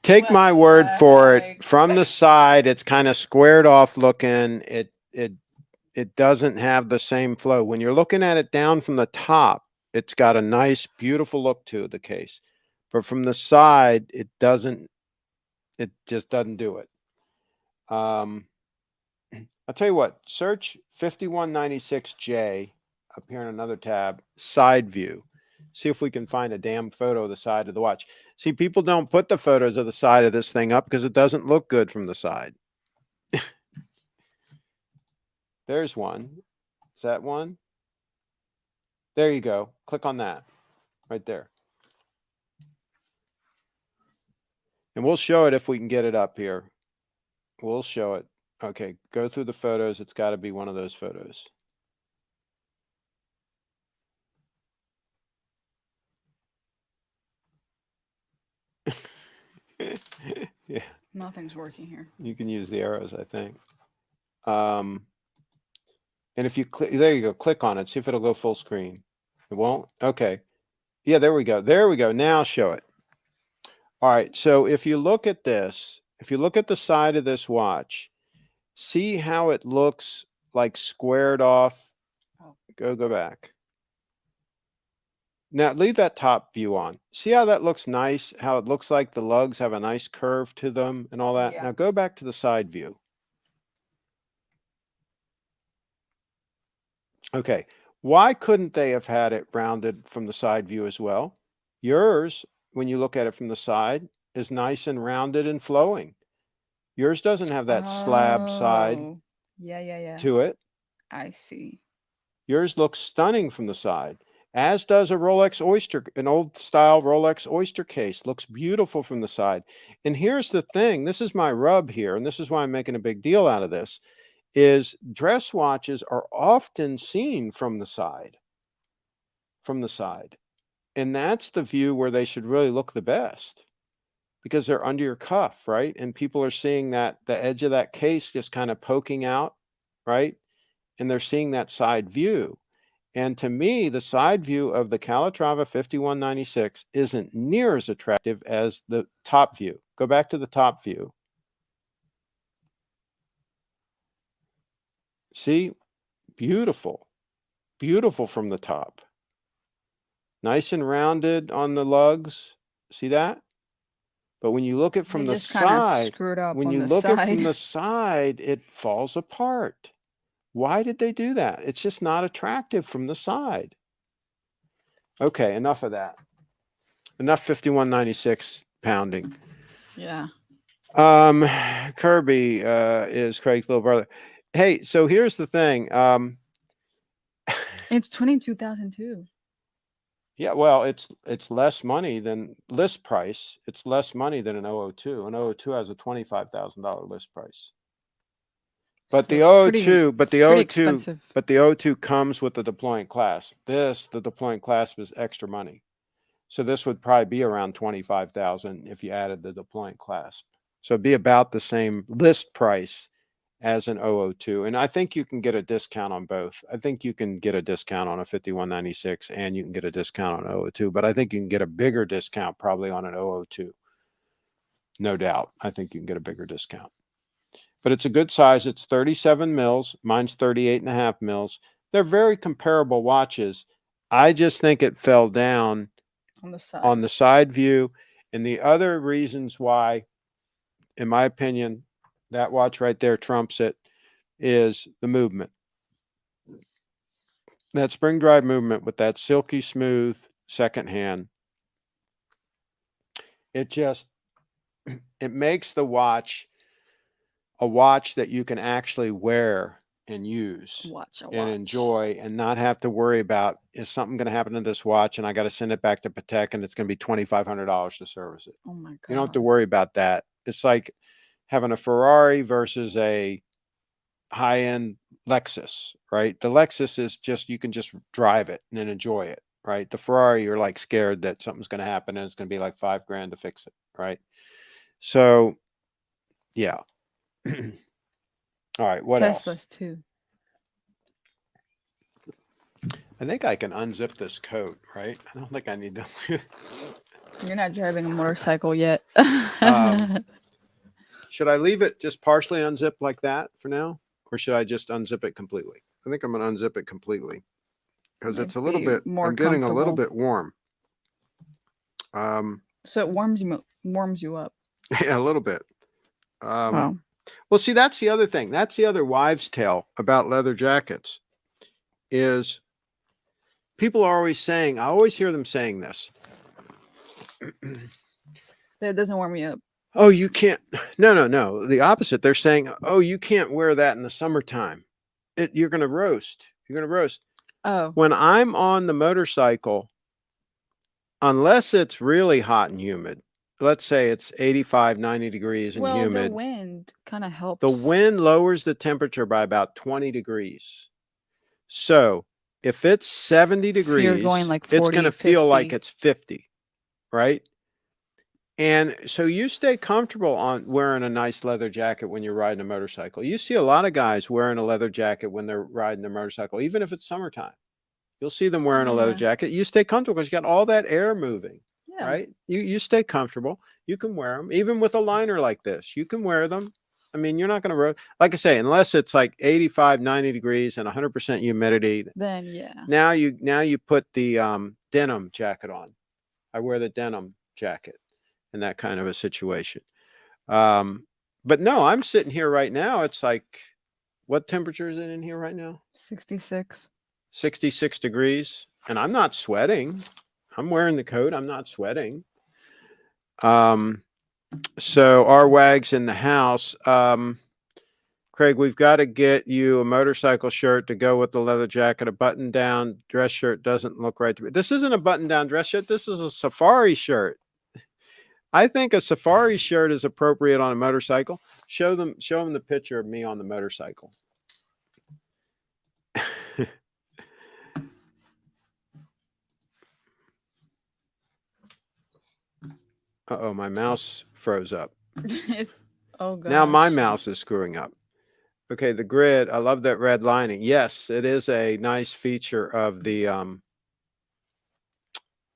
Take my word for it. From the side, it's kind of squared off looking. It doesn't have the same flow. When you're looking at it down from the top, it's got a nice, beautiful look to the case. But from the side, it just doesn't do it. I'll tell you what, search 5196J up here in another tab, side view. See if we can find a damn photo of the side of the watch. See, people don't put the photos of the side of this thing up because it doesn't look good from the side. There's one. Is that one? There you go. Click on that right there. And we'll show it if we can get it up here. We'll show it. Okay, go through the photos. It's got to be one of those photos. Yeah. Nothing's working here. You can use the arrows, I think. And if you click, there you go, click on it. See if it'll go full screen. It won't? Okay. Yeah, there we go. There we go. Now show it. All right. So if you look at this, if you look at the side of this watch, see how it looks like squared off. Oh. Go back. Now leave that top view on. See how that looks nice? How it looks like the lugs have a nice curve to them and all that. Yeah. Now go back to the side view. Okay. Why couldn't they have had it rounded from the side view as well? Yours, when you look at it from the side, is nice and rounded and flowing. Yours doesn't have that slab side Oh. Yeah. to it. I see. Yours looks stunning from the side, as does a Rolex Oyster, an old style Rolex Oyster case. Looks beautiful from the side. And here's the thing, this is my rub here, and this is why I'm making a big deal out of this, is dress watches are often seen from the side. From the side. And that's the view where they should really look the best, because they're under your cuff, right? And people are seeing that the edge of that case just kind of poking out, right? And they're seeing that side view. And to me, the side view of the Calatrava 5196 isn't near as attractive as the top view. Go back to the top view. See? Beautiful. Beautiful from the top. Nice and rounded on the lugs. See that? But when you look at from They the just kind of side, screwed up when on you the look at from side. the side, it falls apart. Why did they do that? It's just not attractive from the side. Okay, enough of that. Enough 5196 pounding. Yeah. Kirby is Craig's little brother. Hey, so here's the thing. It's 22,002. Yeah, well, it's less money than list price. It's less money than an 002. An 002 has a $25,000 list price. But the Still, it's 002, but it's the pretty 002, expensive. but the 002 comes with the deploying clasp. The deploying clasp is extra money. So this would probably be around 25,000 if you added the deploying clasp. So it'd be about the same list price as an 002. And I think you can get a discount on both. I think you can get a discount on a 5196 and you can get a discount on 002, but I think you can get a bigger discount probably on an 002. No doubt. I think you can get a bigger discount. But it's a good size. It's 37 mils. Mine's 38 and a half mils. They're very comparable watches. I just think it fell down on the side view. And the other reasons why, in my opinion, that watch right there trumps it is the movement. That spring drive movement with that silky smooth second hand. It makes the watch a watch that you can actually wear and use and enjoy and not have to worry about, is something going to happen to this watch and I got to send it back to Patek and it's going to be $2,500 to service it. Oh my God. You don't have to worry about that. It's like having a Ferrari versus a high-end Lexus, right? The Lexus is just, you can just drive it and then enjoy it, right? The Ferrari, you're like scared that something's going to happen and it's going to be like $5,000 to fix it, right? So, yeah. All right, what else? Teslas too. I think I can unzip this coat, right? I don't think I need to. You're not driving a motorcycle yet. Should I leave it just partially unzipped like that for now? Or should I just unzip it completely? I think I'm going to unzip it completely because it's a little bit, I'm getting a little bit warm. So it warms you up. Yeah, a little bit. Wow. Well, see, that's the other thing. That's the other wives' tale about leather jackets is people are always saying, I always hear them saying this. That doesn't warm me up. Oh, you can't. No. The opposite. They're saying, oh, you can't wear that in the summertime. You're going to roast. You're going to roast. Oh. When I'm on the motorcycle, unless it's really hot and humid, let's say it's 85, 90 degrees and humid. Well, the wind kind of helps. The wind lowers the temperature by about 20 degrees. So if it's 70 degrees, you're going like 40, it's going to feel like it's 50, right? And so you stay comfortable on wearing a nice leather jacket when you're riding a motorcycle. You see a lot of guys wearing a leather jacket when they're riding their motorcycle, even if it's summertime. You'll see them wearing a leather Yeah. jacket. You stay comfortable because you got all that air moving, Yeah. right? You stay comfortable. You can wear them even with a liner like this. You can wear them. I mean, you're not going to, like I say, unless it's like 85, 90 degrees and 100% humidity. Then yeah. Now you put the denim jacket on. I wear the denim jacket in that kind of a situation. But no, I'm sitting here right now. It's like, what temperature is it in here right now? 66. 66 degrees, and I'm not sweating. I'm wearing the coat. I'm not sweating. So our wags in the house. Craig, we've got to get you a motorcycle shirt to go with the leather jacket. A button-down dress shirt doesn't look right to me. This isn't a button-down dress shirt. This is a safari shirt. I think a safari shirt is appropriate on a motorcycle. Show them the picture of me on the motorcycle. Uh-oh, my mouse froze up. It's oh god. Now my mouse is screwing up. Okay, the grid. I love that red lining. Yes, it is a nice feature of the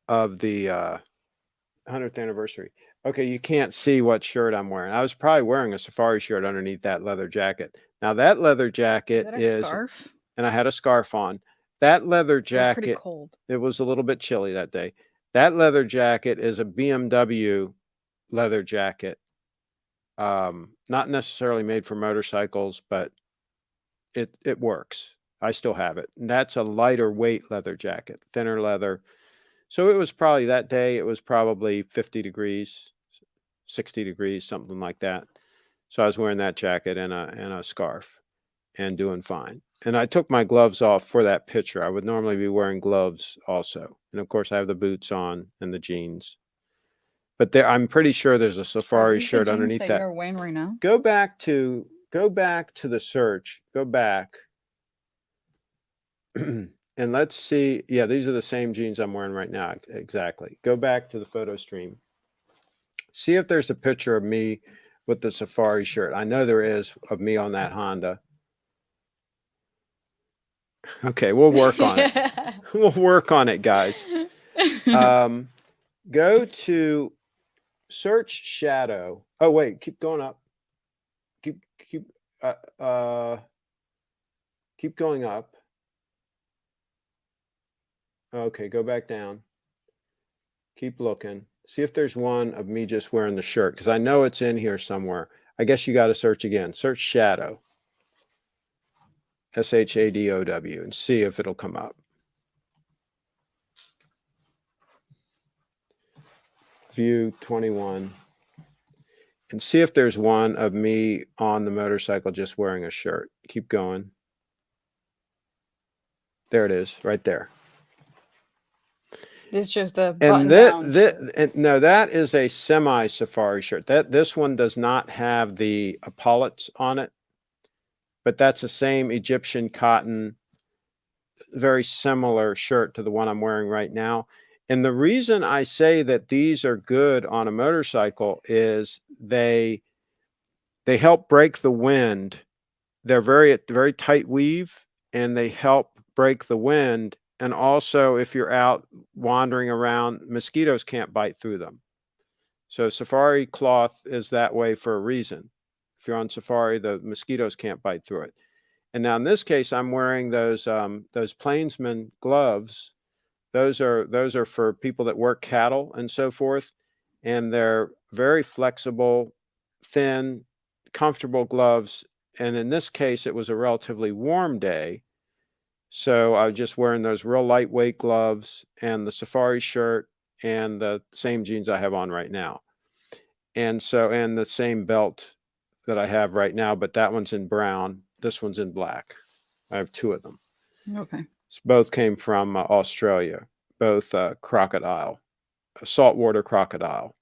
100th anniversary. Okay, you can't see what shirt I'm wearing. I was probably wearing a safari shirt underneath that leather jacket. Now that leather jacket is scarf? and I had a scarf on. That leather So it's pretty jacket, cold. it was a little bit chilly that day. That leather jacket is a BMW leather jacket. Not necessarily made for motorcycles, but it works. I still have it. And that's a lighter weight leather jacket, thinner leather. So it was probably that day, it was probably 50 degrees, 60 degrees, something like that. So I was wearing that jacket and a scarf and doing fine. And I took my gloves off for that picture. I would normally be wearing gloves also. And of course I have the boots on and the jeans. But there, I'm pretty sure there's a safari shirt underneath that. You're wearing right now? Go back to the search. Go back. And let's see. Yeah, these are the same jeans I'm wearing right now. Exactly. Go back to the photo stream. See if there's a picture of me with the safari shirt. I know there is of me on that Honda. Okay, we'll work on it. We'll work on it, guys. Go to search shadow. Oh wait, keep going up. Keep going up. Okay, go back down. Keep looking. See if there's one of me just wearing the shirt, because I know it's in here somewhere. I guess you got to search again. Search shadow. SHADOW, and see if it'll come up. View 21. And see if there's one of me on the motorcycle just wearing a shirt. Keep going. There it is, right there. It's just a And button-down and no, that is a semi-safari shirt. This one does not have the epaulets on it, but that's the same Egyptian cotton, very similar shirt to the one I'm wearing right now. And the reason I say that these are good on a motorcycle is they help break the wind. They're very tight weave, and they help break the wind. And also, if you're out wandering around, mosquitoes can't bite through them. So safari cloth is that way for a reason. If you're on safari, the mosquitoes can't bite through it. And now in this case, I'm wearing those plainsman gloves. Those are for people that work cattle and so forth. And they're very flexible, thin, comfortable gloves. And in this case, it was a relatively warm day. So I was just wearing those real lightweight gloves and the safari shirt and the same jeans I have on right now. And the same belt that I have right now, but that one's in brown. This one's in black. I have two of them. Okay. Both came from Australia, both crocodile, saltwater crocodile.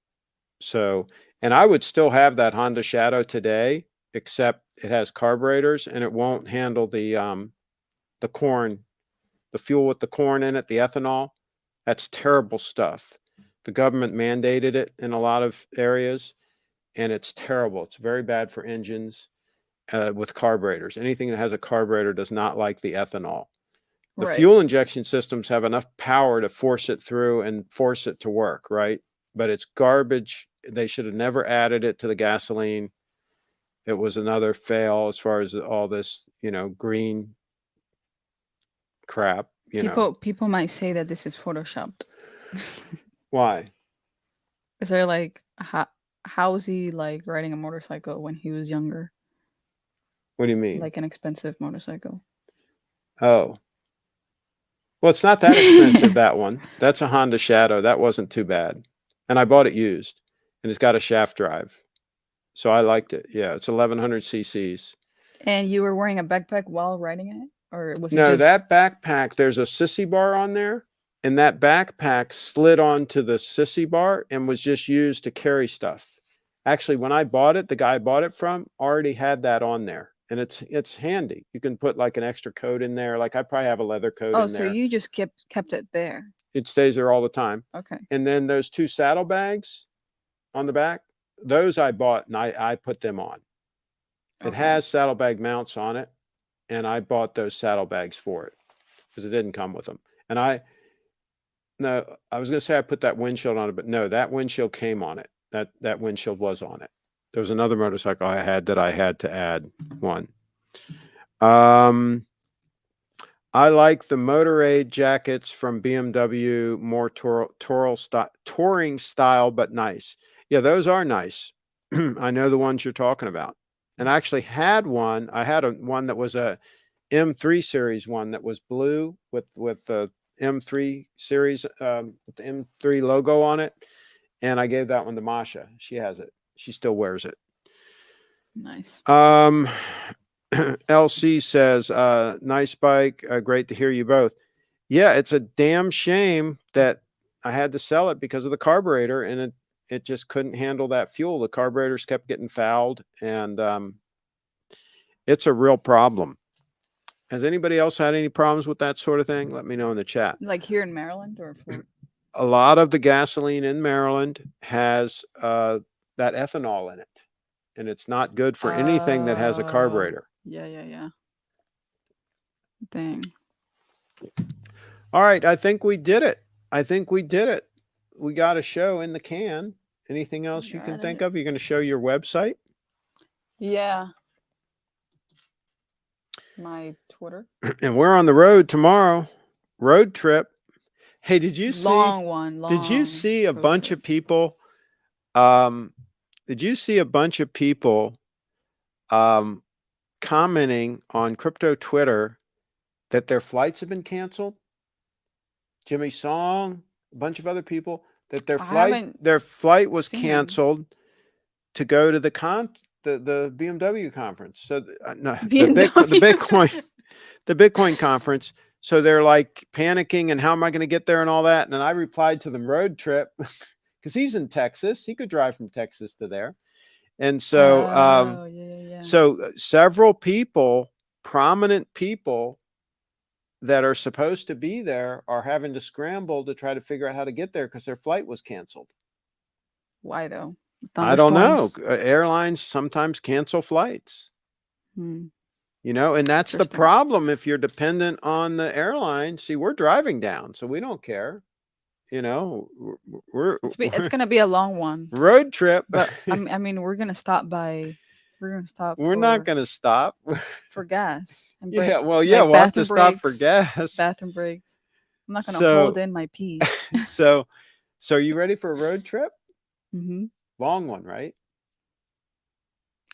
So, and I would still have that Honda Shadow today, except it has carburetors and it won't handle the corn, the fuel with the corn in it, the ethanol. That's terrible stuff. The government mandated it in a lot of areas, and it's terrible. It's very bad for engines with carburetors. Anything that has a carburetor does not like the ethanol. The Right. fuel injection systems have enough power to force it through and force it to work, right? But it's garbage. They should have never added it to the gasoline. It was another fail as far as all this, green crap, People might say that this is photoshopped. Why? Is there like how was he like riding a motorcycle when he was younger? What do you mean? Like an expensive motorcycle. Oh. Well, it's not that expensive, that one. That's a Honda Shadow. That wasn't too bad. And I bought it used. And it's got a shaft drive. So I liked it. Yeah, it's 1100 cc's. And you were wearing a backpack while riding it? Or was it No, just that backpack, there's a sissy bar on there. And that backpack slid onto the sissy bar and was just used to carry stuff. Actually, when I bought it, the guy I bought it from already had that on there. And it's handy. You can put like an extra coat in there. Like I probably have a leather coat Oh, in so there. you just kept it there. It stays there all the time. Okay. And then those 2 saddlebags on the back, those I bought and I put them on. It Okay. has saddlebag mounts on it, and I bought those saddlebags for it because it didn't come with them. And I was going to say I put that windshield on it, but no, that windshield came on it. That windshield was on it. There was another motorcycle I had that I had to add one. I like the Motorade jackets from BMW, more touring style, but nice. Yeah, those are nice. I know the ones you're talking about. And I actually had one. I had one that was a M3 series one that was blue with the M3 series, with the M3 logo on it. And I gave that one to Masha. She has it. She still wears it. Nice. LC says, nice bike. Great to hear you both. Yeah, it's a damn shame that I had to sell it because of the carburetor, and it just couldn't handle that fuel. The carburetors kept getting fouled, and it's a real problem. Has anybody else had any problems with that sort of thing? Let me know in the chat. Like here in Maryland or A lot of the gasoline in Maryland has that ethanol in it, and it's not good for anything that has a carburetor. Yeah. Dang. All right, I think we did it. We got a show in the can. Anything else you can think of? You're going to show your website? Yeah. My Twitter. And we're on the road tomorrow. Road trip. Hey, did you see? Did you see a bunch of people? Did you see a bunch of people commenting on crypto Twitter that their flights have been canceled? Jimmy Song, a bunch of other people, that their flight was canceled to go to the BMW conference. So the Bitcoin conference. So they're like panicking and how am I going to get there and all that. And then I replied to them, road trip, because he's in Texas. He could drive from Texas to there. And so, so several people, prominent people that are supposed to be there are having to scramble to try to figure out how to get there because their flight was canceled. Why though? I don't know. Airlines sometimes cancel flights. And that's the problem if you're dependent on the airline. See, we're driving down, so we don't care. It's going to be a long one. Road trip. But I mean, we're going to stop. We're not going to stop for gas. And yeah, well, yeah, we'll have to stop for gas. Bathroom breaks. I'm not going to hold in my pee. So are you ready for a road trip? Mm-hmm. Long one, right?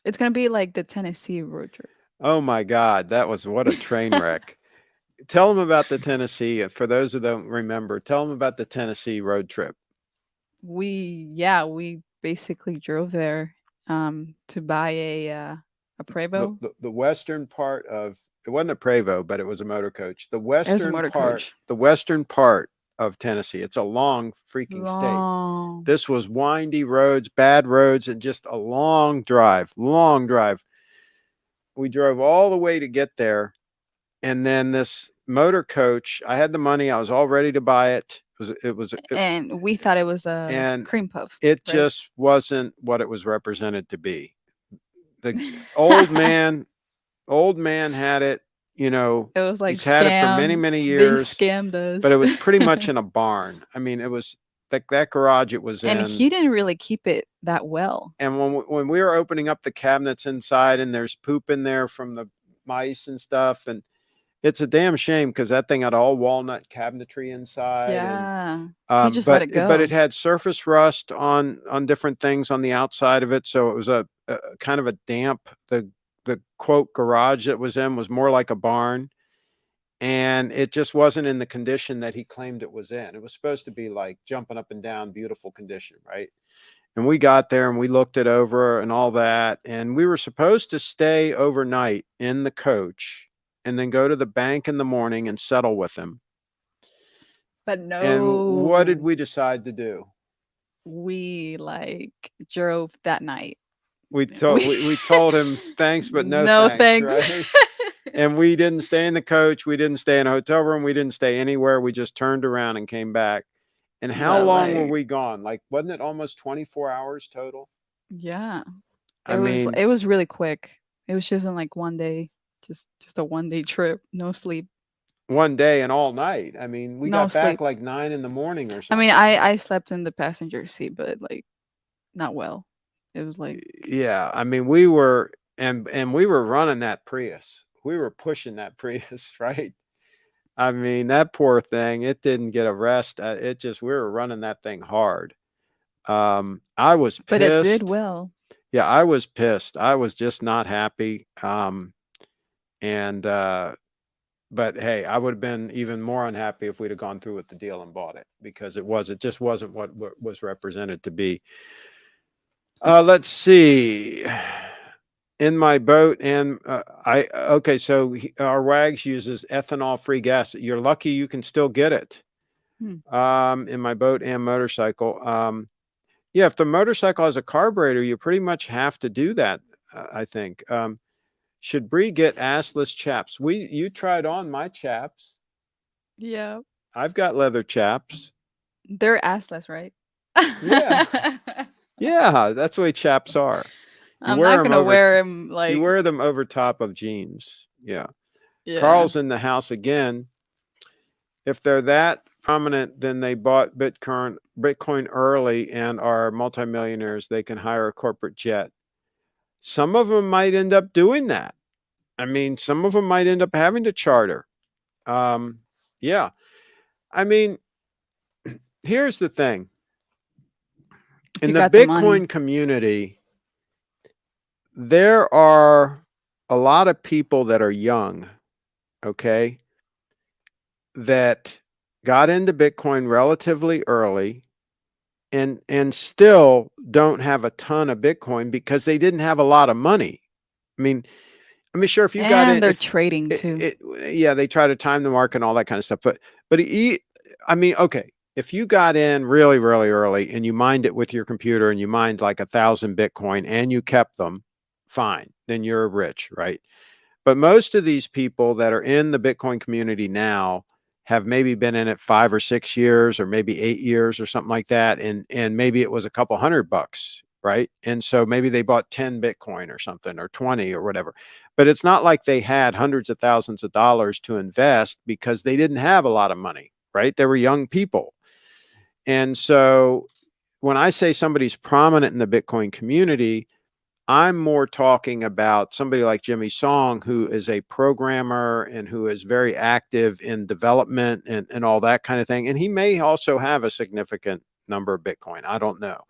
It's going to be like the Tennessee road trip. Oh my God, what a train wreck. Tell them about the Tennessee. For those who don't remember, tell them about the Tennessee road trip. We basically drove there to buy a Prevost. The western part of it wasn't a Prevost, but it was a motor coach. The western part of Tennessee. It's a long freaking state. This was windy roads, bad roads, and just a long drive. We drove all the way to get there. And then this motor coach, I had the money. I was all ready to buy it. And we thought it was a cream puff. It just wasn't what it was represented to be. The old man had it, you know, It was like he's had it for many, scam. many They years, scammed but us. it was pretty much in a barn. I mean, it was like that garage it was And in. he didn't really keep it that well. And when we were opening up the cabinets inside, and there's poop in there from the mice and stuff, and it's a damn shame because that thing had all walnut cabinetry inside, and Yeah. He just let but it but it go. had surface rust on different things on the outside of it, so it was a kind of a damp. The quote garage that was in was more like a barn, and it just wasn't in the condition that he claimed it was in. It was supposed to be like jumping up and down, beautiful condition, right? And we got there and we looked it over and all that, and we were supposed to stay overnight in the coach and then go to the bank in the morning and settle with him. But And what did no, we decide to do? we like drove that night. We We told we told him thanks, but no no thanks, thanks. right? And we didn't stay in the coach. We didn't stay in a hotel room. We didn't stay anywhere. We just turned around and came back. And how But long were like, we gone? Like, wasn't it almost 24 hours total? yeah, I mean, it was really quick. It was just in like one day, just a 1 day trip, no sleep, one day and all night. I mean, we no got back sleep. like 9 in the morning or I mean, something. I slept in the passenger seat, but like not well. It was like Yeah, I mean, we were and we were running that Prius. We were pushing that Prius, right? I mean, that poor thing, it didn't get a rest. It just we were running that thing hard. I was but it did pissed. well. Yeah, I was pissed. I was just not happy. And but hey, I would have been even more unhappy if we'd have gone through with the deal and bought it because it just wasn't what was represented to be. Let's see. In my boat, and I okay, so our Wags uses ethanol-free gas. You're lucky you can still get it. Hmm. In my boat and motorcycle. Yeah, if the motorcycle has a carburetor, you pretty much have to do that. I think. Should Bree get assless chaps? You tried on my chaps. Yeah, I've got leather chaps. they're assless, right? Yeah, yeah, that's the way chaps are. You I'm wear not them gonna over. wear them You like wear them over top of jeans. Yeah. yeah. Carl's in the house again. If they're that prominent, then they bought Bitcoin early and are multimillionaires. They can hire a corporate jet. Some of them might end up doing that. I mean, some of them might end up having to charter. Um, yeah. I mean, here's the thing. If In you the got the money. Bitcoin community, there are a lot of people that are young, okay, that got into Bitcoin relatively early and still don't have a ton of Bitcoin because they didn't have a lot of money. I mean, sure, if you got And in, they're if trading too. yeah, they try to time the market and all that kind of stuff. But I mean, okay, if you got in really, really early and you mined it with your computer and you mined like 1,000 Bitcoin and you kept them, fine, then you're rich, right? But most of these people that are in the Bitcoin community now have maybe been in it 5 or 6 years or maybe 8 years or something like that. And maybe it was a couple $100, right? And so maybe they bought 10 Bitcoin or something or 20 or whatever. But it's not like they had hundreds of thousands of dollars to invest because they didn't have a lot of money, right? They were young people. And so when I say somebody's prominent in the Bitcoin community, I'm more talking about somebody like Jimmy Song, who is a programmer and who is very active in development and all that kind of thing. And he may also have a significant number of Bitcoin. I don't know.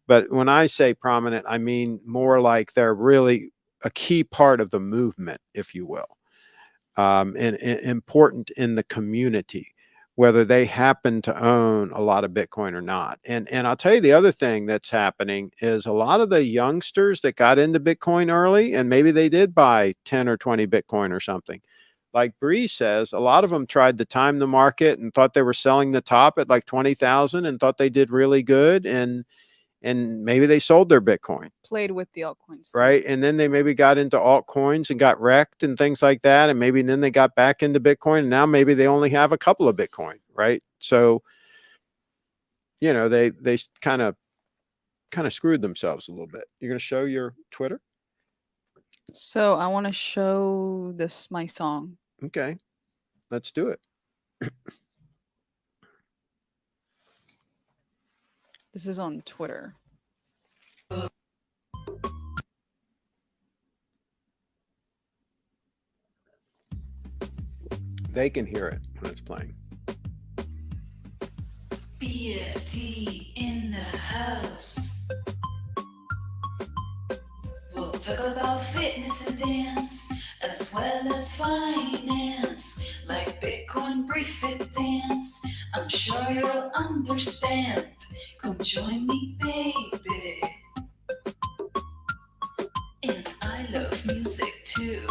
But when I say prominent, I mean more like they're really a key part of the movement, if you will, and important in the community, whether they happen to own a lot of Bitcoin or not. And I'll tell you the other thing that's happening is a lot of the youngsters that got into Bitcoin early, and maybe they did buy 10 or 20 Bitcoin or something. Like Bree says, a lot of them tried to time the market and thought they were selling the top at like 20,000 and thought they did really good. And maybe they sold their Bitcoin, Played with the altcoins too. right? And then they maybe got into altcoins and got wrecked and things like that. And maybe then they got back into Bitcoin and now maybe they only have a couple of Bitcoin, right? So, they kind of screwed themselves a little bit. You're going to show your Twitter? So I want to show this my song. Okay, let's do it. This is on Twitter. They can hear it when it's playing. BFT in the house. We'll talk about fitness and dance, as well as finance, like Bitcoin brief it dance. I'm sure you'll understand. Come join me, baby. And I love music too.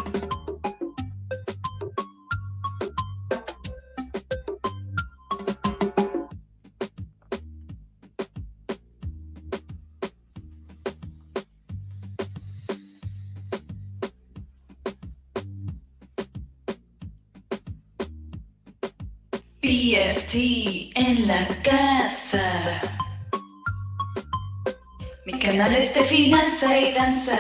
BFT en la casa. Mi canal es de finanza y danza.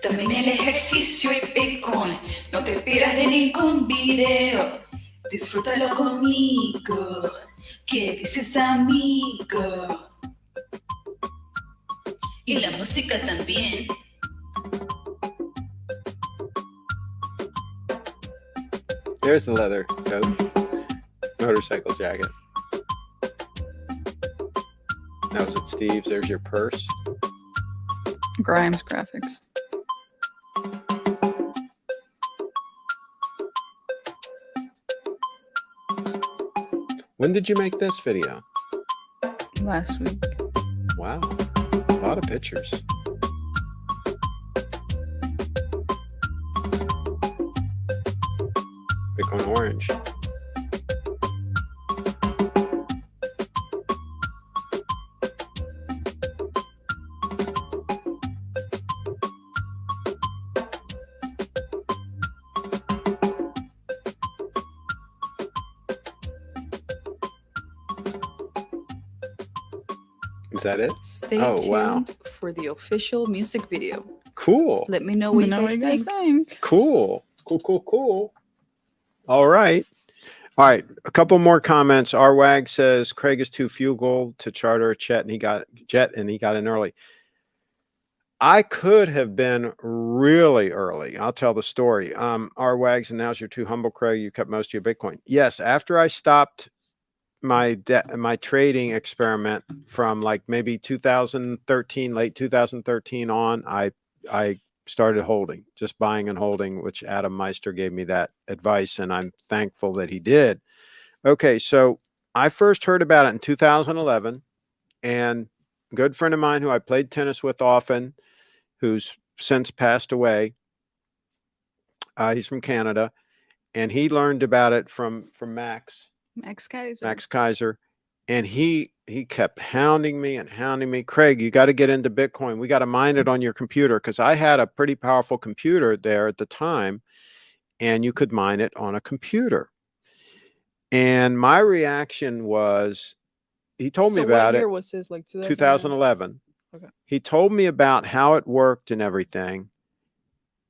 También el ejercicio y Bitcoin. No te pierdas de ningún video. Disfrútalo conmigo. ¿Qué dices, amigo? Y la música también. There's the leather coat, motorcycle jacket. That was at Steve's. There's your purse. Grimes Graphics. When did you make this video? Last week. Wow, a lot of pictures. Bitcoin orange. Is that it? Stay Oh, tuned wow. for the official music video. Cool. Let me know what you guys think. Cool. Cool. All right. A couple more comments. Wag says Craig is too frugal to charter a jet and he got in early. I could have been really early. I'll tell the story. Wags, and now's you're too humble, Craig. You kept most of your Bitcoin. Yes, after I stopped my trading experiment from like maybe 2013, late 2013 on, I started holding, just buying and holding, which Adam Meister gave me that advice, and I'm thankful that he did. Okay, so I first heard about it in 2011, and a good friend of mine who I played tennis with often, who's since passed away, he's from Canada, and he learned about it from Max Kaiser, and he kept hounding me. Craig, you got to get into Bitcoin. We got to mine it on your computer, because I had a pretty powerful computer there at the time, and you could mine it on a computer. And my reaction was, he told me about what year it. was this? Like 2011. Okay. He told me about how it worked and everything.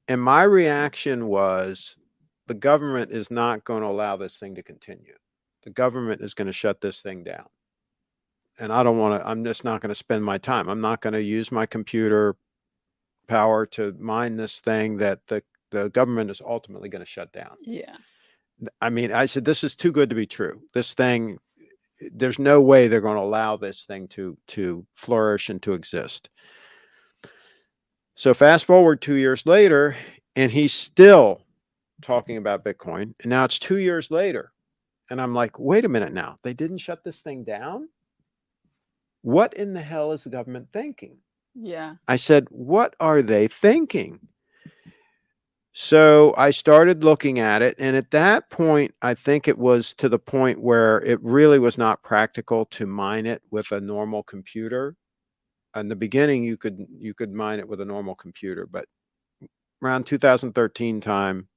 And my reaction was, the government is not going to allow this thing to continue. The government is going to shut this thing down. And I don't want to, I'm just not going to spend my time. I'm not going to use my computer power to mine this thing that the government is ultimately going to shut down. Yeah. I mean, I said, this is too good to be true. This thing, there's no way they're going to allow this thing to flourish and to exist. So fast forward 2 years later, and he's still talking about Bitcoin. And now it's 2 years later. And I'm like, wait a minute now. They didn't shut this thing down? What in the hell is the government thinking? Yeah. I said, what are they thinking? So I started looking at it. And at that point, I think it was to the point where it really was not practical to mine it with a normal computer. In the beginning, you could mine it with a normal computer, but around 2013 time,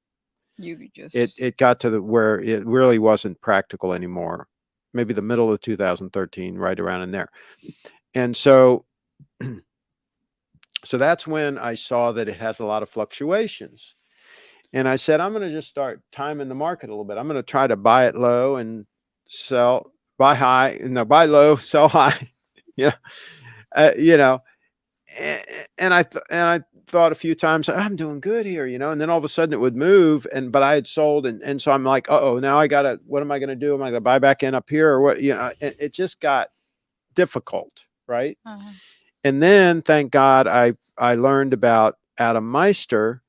it got to where it really wasn't practical anymore. Maybe the middle of 2013, right around in there. And so So that's when I saw that it has a lot of fluctuations. And I said, I'm going to just start timing the market a little bit. I'm going to try to buy it low and sell, buy high, no, buy low, sell high. Yeah. You know, and I thought a few times, I'm doing good here, you know, and then all of a sudden it would move, but I had sold, and so I'm like, oh, now what am I gonna do? Am I gonna buy back in up here or what? You know, it just got difficult, right? Uh-huh. And then thank God I learned about Adam Meister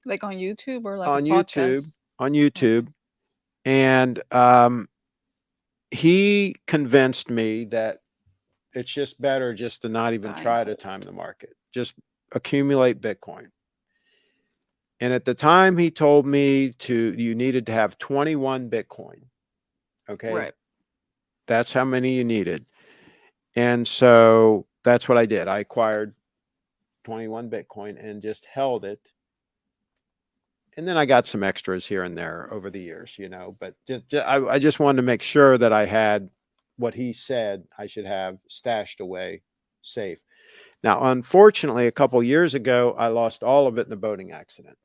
Like on YouTube or like on a YouTube, podcast? on YouTube, and he convinced me that it's just better just to not even Buy and try to hold. time the market, just accumulate Bitcoin. And at the time he told me you needed to have 21 Bitcoin. Okay. Right. That's how many you needed. And so that's what I did. I acquired 21 Bitcoin and just held it. And then I got some extras here and there over the years, you know, but I just wanted to make sure that I had what he said I should have stashed away safe. Now, unfortunately, a couple years ago, I lost all of it in a boating accident.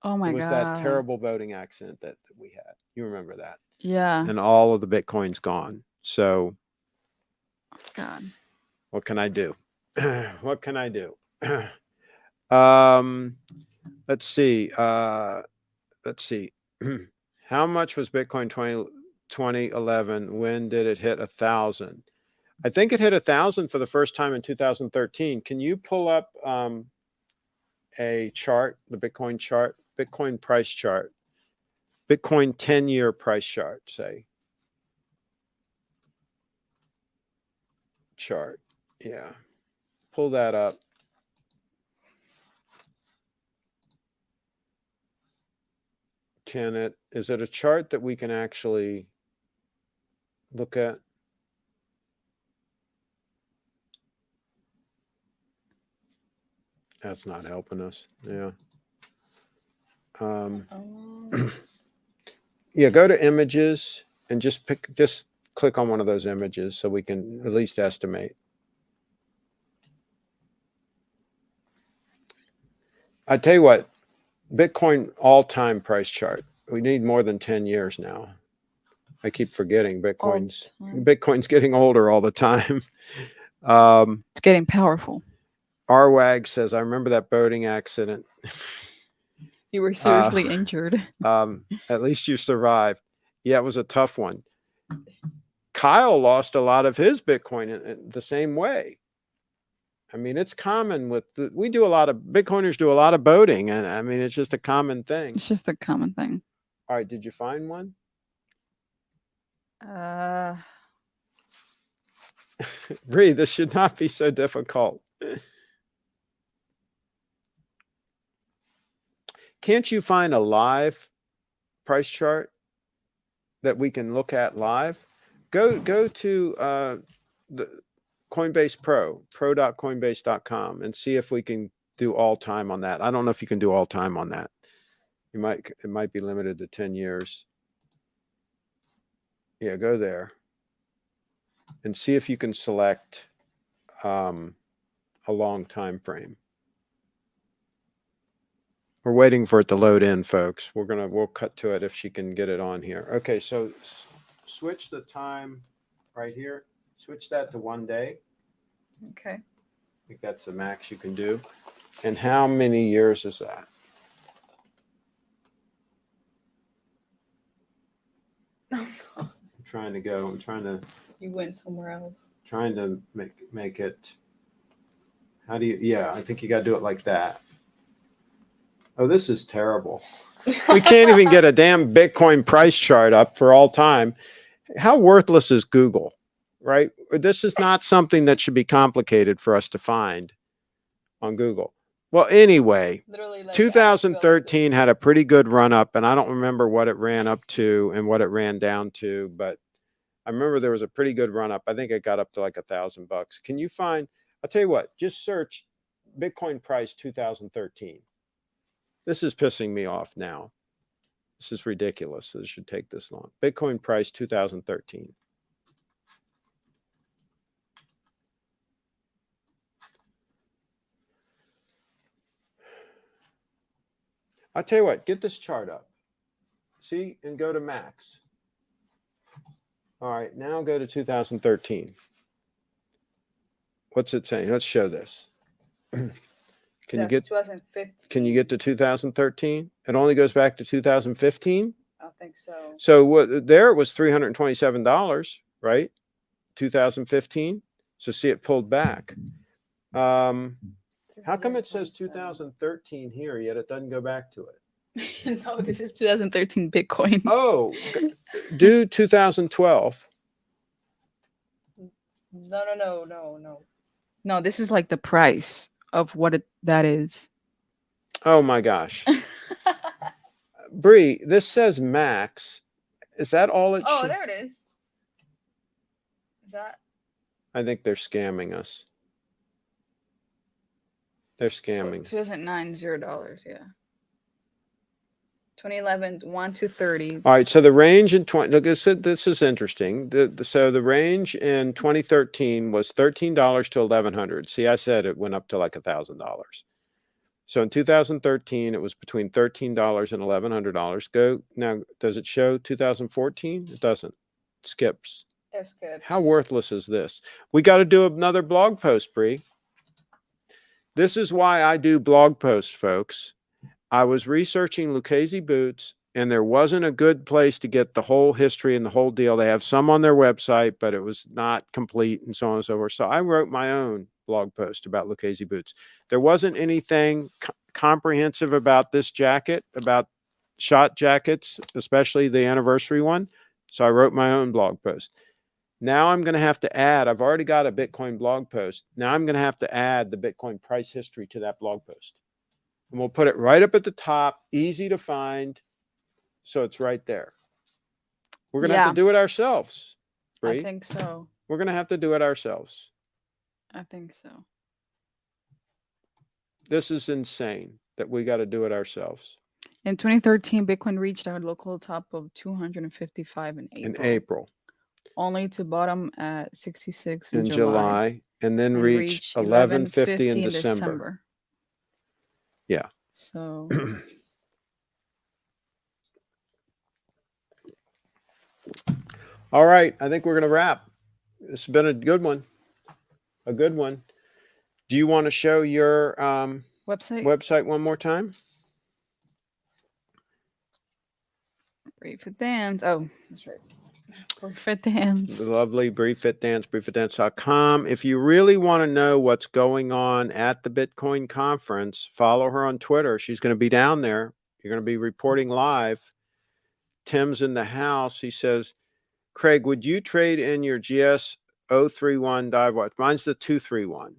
Oh It my was that God. terrible boating accident that we had. You remember that? Yeah. And all of the Bitcoin's gone. So God. what can I do? What can I do? um, let's see. Let's see. How much was Bitcoin 2011? When did it hit 1,000? I think it hit 1,000 for the first time in 2013. Can you pull up a chart, the Bitcoin chart, Bitcoin price chart, Bitcoin 10-year price chart, say? Chart. Yeah. Pull that up. Is it a chart that we can actually look at? That's not helping us. Yeah. Yeah, go to images and just click on one of those images so we can at least estimate. I tell you what, Bitcoin all-time price chart. We need more than 10 years now. I keep forgetting Bitcoin's getting older all the time. It's getting powerful. RWAG says, I remember that boating accident. You were seriously injured. At least you survived. Yeah, it was a tough one. Kyle lost a lot of his Bitcoin in the same way. I mean, it's common Bitcoiners do a lot of boating, and I mean, it's just a common thing. It's just a common thing. All right, did you find one? Bree, this should not be so difficult. Can't you find a live price chart that we can look at live? Go to the Coinbase pro.coinbase.com, and see if we can do all time on that. I don't know if you can do all time on that. It might be limited to 10 years. Yeah, go there and see if you can select a long time frame. We're waiting for it to load in, folks. We'll cut to it if she can get it on here. Okay, so switch the time right here. Switch that to 1 day. Okay. I think that's the max you can do. And how many years is that? I'm trying to. You went somewhere else. Trying to make it. How do you? Yeah, I think you got to do it like that. Oh, this is terrible. We can't even get a damn Bitcoin price chart up for all time. How worthless is Google, right? This is not something that should be complicated for us to find on Google. Well, anyway, 2013 had a pretty good run up, and I don't remember what it ran up to and what it ran down to, but I remember there was a pretty good run up. I think it got up to like $1,000. Can you find? I'll tell you what. Just search Bitcoin price 2013. This is pissing me off now. This is ridiculous. This should take this long. Bitcoin price 2013. I'll tell you what, get this chart up. See, and go to max. All right, now go to 2013. What's it saying? Let's show this. Can you get 2015. Can you get to 2013? It only goes back to 2015? I think so. So what there it was $327, right? 2015. So see it pulled back. How come it says 2013 here, yet it doesn't go back to it? No, this is 2013 Bitcoin. Oh, do 2012. No. No, this is like the price of what that is. Oh my gosh. Bree, this says max. Is that all it Oh, should? there it is. Is that? I think they're scamming us. They're scamming. 2009, $0. Yeah. 2011, 1 to 30. All right, so the range in 20. Look, this is interesting. So the range in 2013 was $13 to $1,100. See, I said it went up to like $1,000. So in 2013, it was between $13 and $1,100. Go now. Does it show 2014? It doesn't. It skips. It skips. How worthless is this? We got to do another blog post, Bree. This is why I do blog posts, folks. I was researching Lucchese boots, and there wasn't a good place to get the whole history and the whole deal. They have some on their website, but it was not complete and so on and so forth. So I wrote my own blog post about Lucchese boots. There wasn't anything comprehensive about this jacket, about Schott jackets, especially the anniversary one. So I wrote my own blog post. Now I'm going to have to add, I've already got a Bitcoin blog post. Now I'm going to have to add the Bitcoin price history to that blog post. And we'll put it right up at the top, easy to find. So it's right there. We're going to have to do it ourselves. Bree. I think so. We're going to have to do it ourselves. I think so. This is insane that we got to do it ourselves. In 2013, Bitcoin reached our local top of 255 in April. In April. Only to bottom at 66 in July. And then reach 1150 in December. Yeah. So all right, I think we're going to wrap. It's been a good one. A good one. Do you want to show your website one more time? Briefit Dance. Oh, that's right. Briefit Dance. The lovely Briefit Dance, briefitdance.com. If you really want to know what's going on at the Bitcoin conference, follow her on Twitter. She's going to be down there. You're going to be reporting live. Tim's in the house. He says, Craig, would you trade in your GS 031 dive watch? Mine's the 231.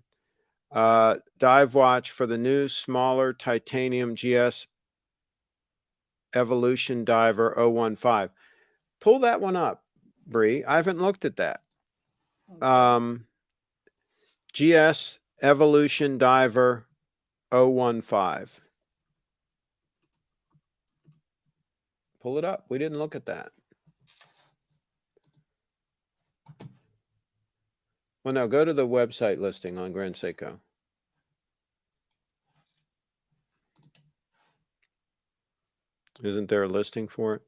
Dive watch for the new, smaller titanium GS Evolution Diver 015. Pull that one up, Bree. I haven't looked at that. Okay. GS Evolution Diver 015. Pull it up. We didn't look at that. Well, no, go to the website listing on Grand Seiko. Isn't there a listing for it?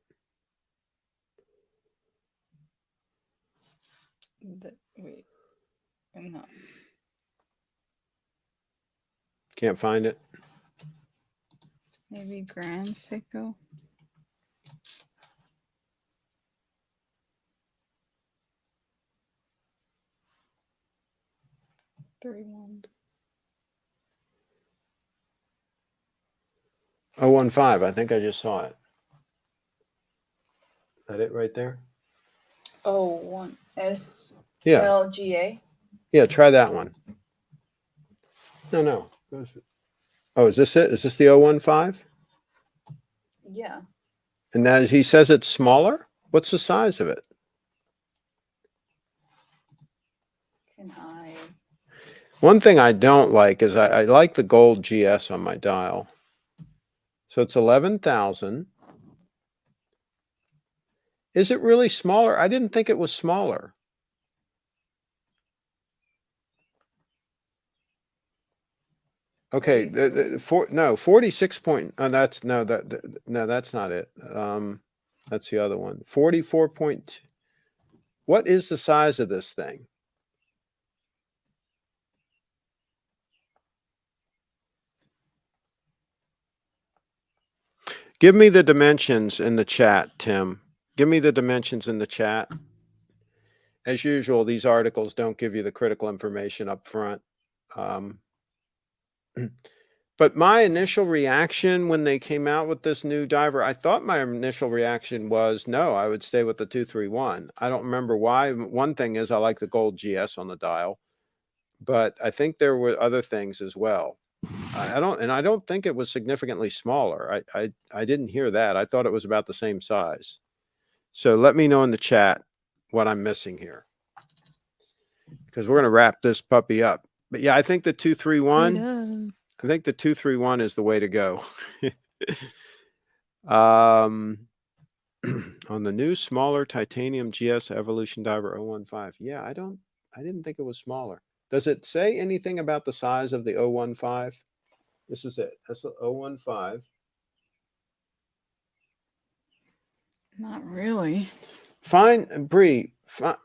Wait. No. Can't find it. Maybe Grand Seiko. $31. 015. I think I just saw it. Is that it right there? Oh, one S Yeah. LGA. Yeah, try that one. No. Oh, is this it? Is this the 015? Yeah. And as he says it's smaller? What's the size of it? Can I? One thing I don't like is I like the gold GS on my dial. So it's 11,000. Is it really smaller? I didn't think it was smaller. Okay, no 46 point. That's no no, that's not it. That's the other one. 44 point. What is the size of this thing? Give me the dimensions in the chat, Tim. Give me the dimensions in the chat. As usual, these articles don't give you the critical information up front. But my initial reaction when they came out with this new diver, I thought my initial reaction was, no, I would stay with the 231. I don't remember why. One thing is I like the gold GS on the dial, but I think there were other things as well. I don't think it was significantly smaller. I didn't hear that. I thought it was about the same size. So let me know in the chat what I'm missing here, because we're going to wrap this puppy up. But yeah, I think the 231. I think the 231 is the way to go. On the new smaller titanium GS Evolution Diver 015. Yeah, I didn't think it was smaller. Does it say anything about the size of the 015? This is it. That's the 015. Not really. Fine, Bree,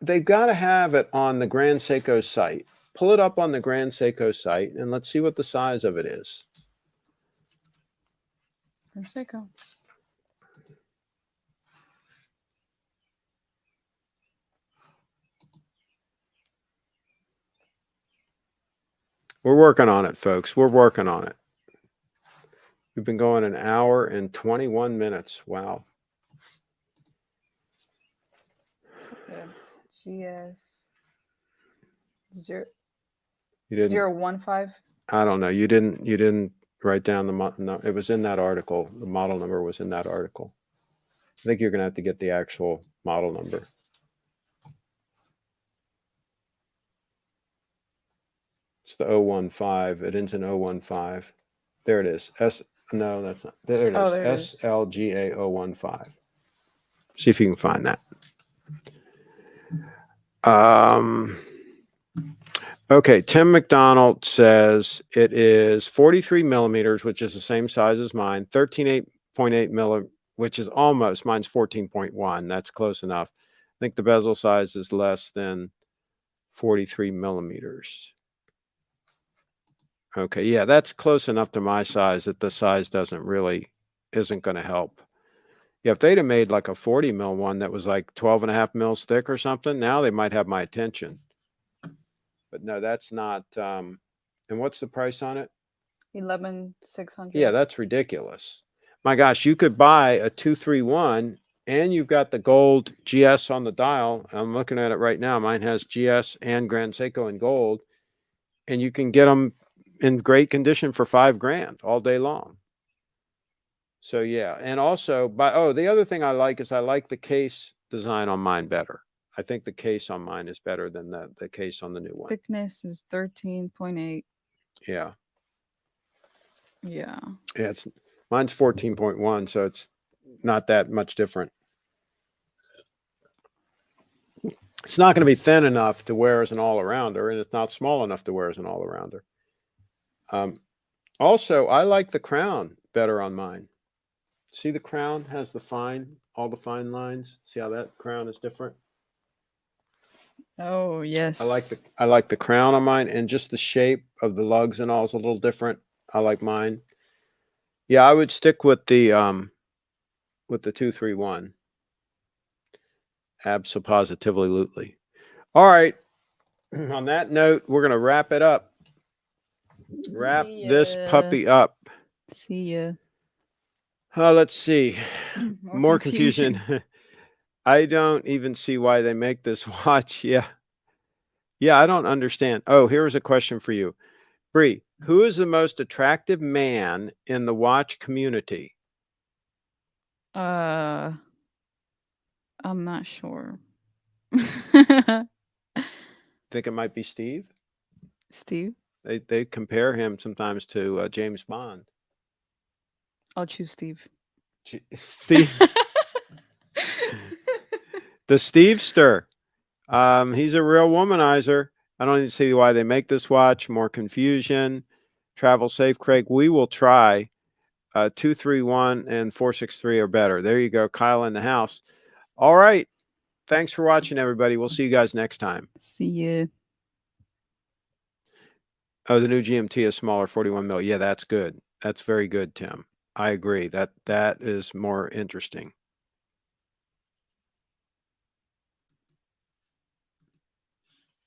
they've got to have it on the Grand Seiko site. Pull it up on the Grand Seiko site and let's see what the size of it is. Seiko. We're working on it, folks. We're working on it. We've been going an hour and 21 minutes. Wow. So that's GS 015. I don't know. You didn't write down the no, it was in that article. The model number was in that article. I think you're going to have to get the actual model number. It's the 015. It ends in 015. There it is. No, that's not. There it is. Oh, there it is. SLGA 015. See if you can find that. Okay, Tim McDonald says it is 43 millimeters, which is the same size as mine, 13.8 millimeters, which is almost, mine's 14.1. That's close enough. I think the bezel size is less than 43 millimeters. Okay, yeah, that's close enough to my size that the size isn't going to help. Yeah, if they'd have made like a 40 mil one that was like 12.5 mils thick or something, now they might have my attention. But no, that's not. And what's the price on it? 11,600. Yeah, that's ridiculous. My gosh, you could buy a 231 and you've got the gold GS on the dial. I'm looking at it right now. Mine has GS and Grand Seiko in gold, and you can get them in great condition for $5,000 all day long. So yeah, and also the other thing I like is I like the case design on mine better. I think the case on mine is better than the case on the new one. Thickness is 13.8. Yeah. Yeah. Yeah, mine's 14.1, so it's not that much different. It's not going to be thin enough to wear as an all-arounder, and it's not small enough to wear as an all-arounder. Also, I like the crown better on mine. See, the crown has all the fine lines. See how that crown is different? Oh, yes. I like the crown on mine, and just the shape of the lugs and all is a little different. I like mine. Yeah, I would stick with the 231. Absolutely. All right. On that note, we're going to wrap it up. Wrap this puppy up. See ya. Let's see. More confusion. I don't even see why they make this watch. Yeah, I don't understand. Oh, here's a question for you. Bree, who is the most attractive man in the watch community? I'm not sure. Think it might be Steve? Steve? They compare him sometimes to James Bond. I'll choose Steve. Steve? The Stevester. He's a real womanizer. I don't even see why they make this watch. More confusion. Travel safe, Craig. We will try 231 and 463 or better. There you go. Kyle in the house. All right. Thanks for watching, everybody. We'll see you guys next time. See you. Oh, the new GMT is smaller, 41 mil. Yeah, that's good. That's very good, Tim. I agree. That is more interesting.